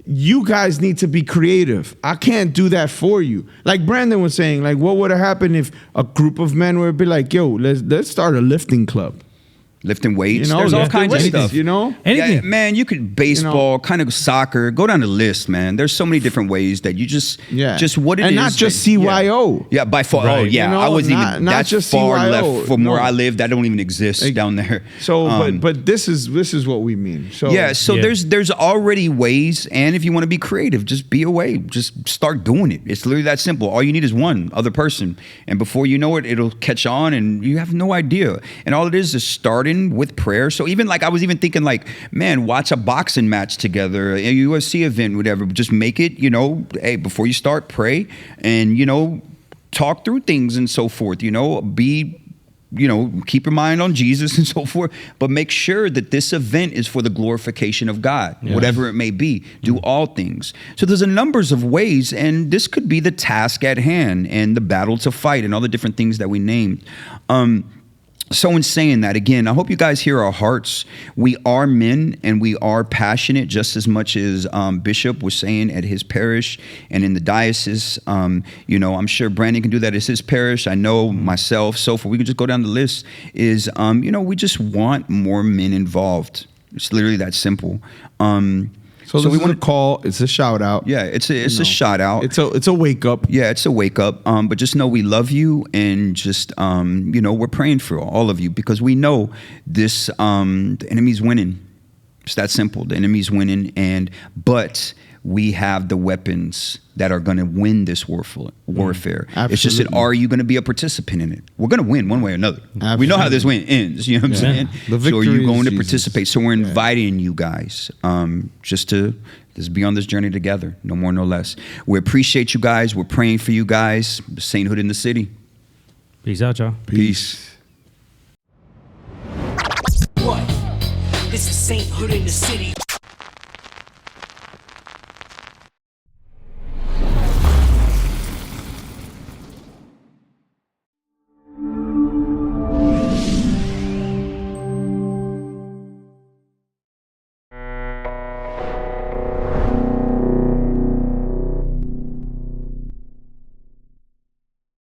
you guys need to be creative. I can't do that for you. Like Brandon was saying, like, what would have happened if a group of men would be like, yo, let's start a lifting club. Lifting weights. You know, there's all kinds of stuff. You know? Anything. Yeah, man, you could baseball, kind of soccer, go down the list, man. There's so many different ways that you just what it is. And not just CYO. Yeah, by far. Right. Oh, yeah. You know, I wasn't even, that's just far CYO. left from where I live. That don't even exist down there. So, but this is what we mean. So there's already ways, and if you want to be creative, just be away. Just start doing it. It's literally that simple. All you need is one other person. And before you know it, it'll catch on, and you have no idea. And all it is starting with prayer. So even like I was even thinking like, man, watch a boxing match together, a UFC event, whatever. But just make it, you know, hey, before you start, pray and, you know, talk through things and so forth, you know, keep your mind on Jesus and so forth, but make sure that this event is for the glorification of God, whatever it may be. Do all things. So there's a numbers of ways, and this could be the task at hand and the battle to fight and all the different things that we named. So in saying that, again, I hope you guys hear our hearts. We are men and we are passionate just as much as Bishop was saying at his parish and in the diocese. You know, I'm sure Brandon can do that as his parish. I know myself, so forth. We can just go down the list is, you know, we just want more men involved. It's literally that simple. So we want to call. It's a shout out. Yeah, it's a shout out. It's a wake up. Yeah, it's a wake up. But just know we love you, and just you know, we're praying for all of you because we know this. The enemy's winning. It's that simple. The enemy's winning, but we have the weapons that are going to win this warfare. It's just that, are you going to be a participant in it? We're going to win one way or another. Absolutely. We know how this win ends. You know what I'm saying? The victory so are you going to Jesus. participate? So we're inviting you guys just to be on this journey together. No more, no less. We appreciate you guys. We're praying for you guys. Sainthood in the city. Peace out, y'all. Peace. What? This is Sainthood in the city.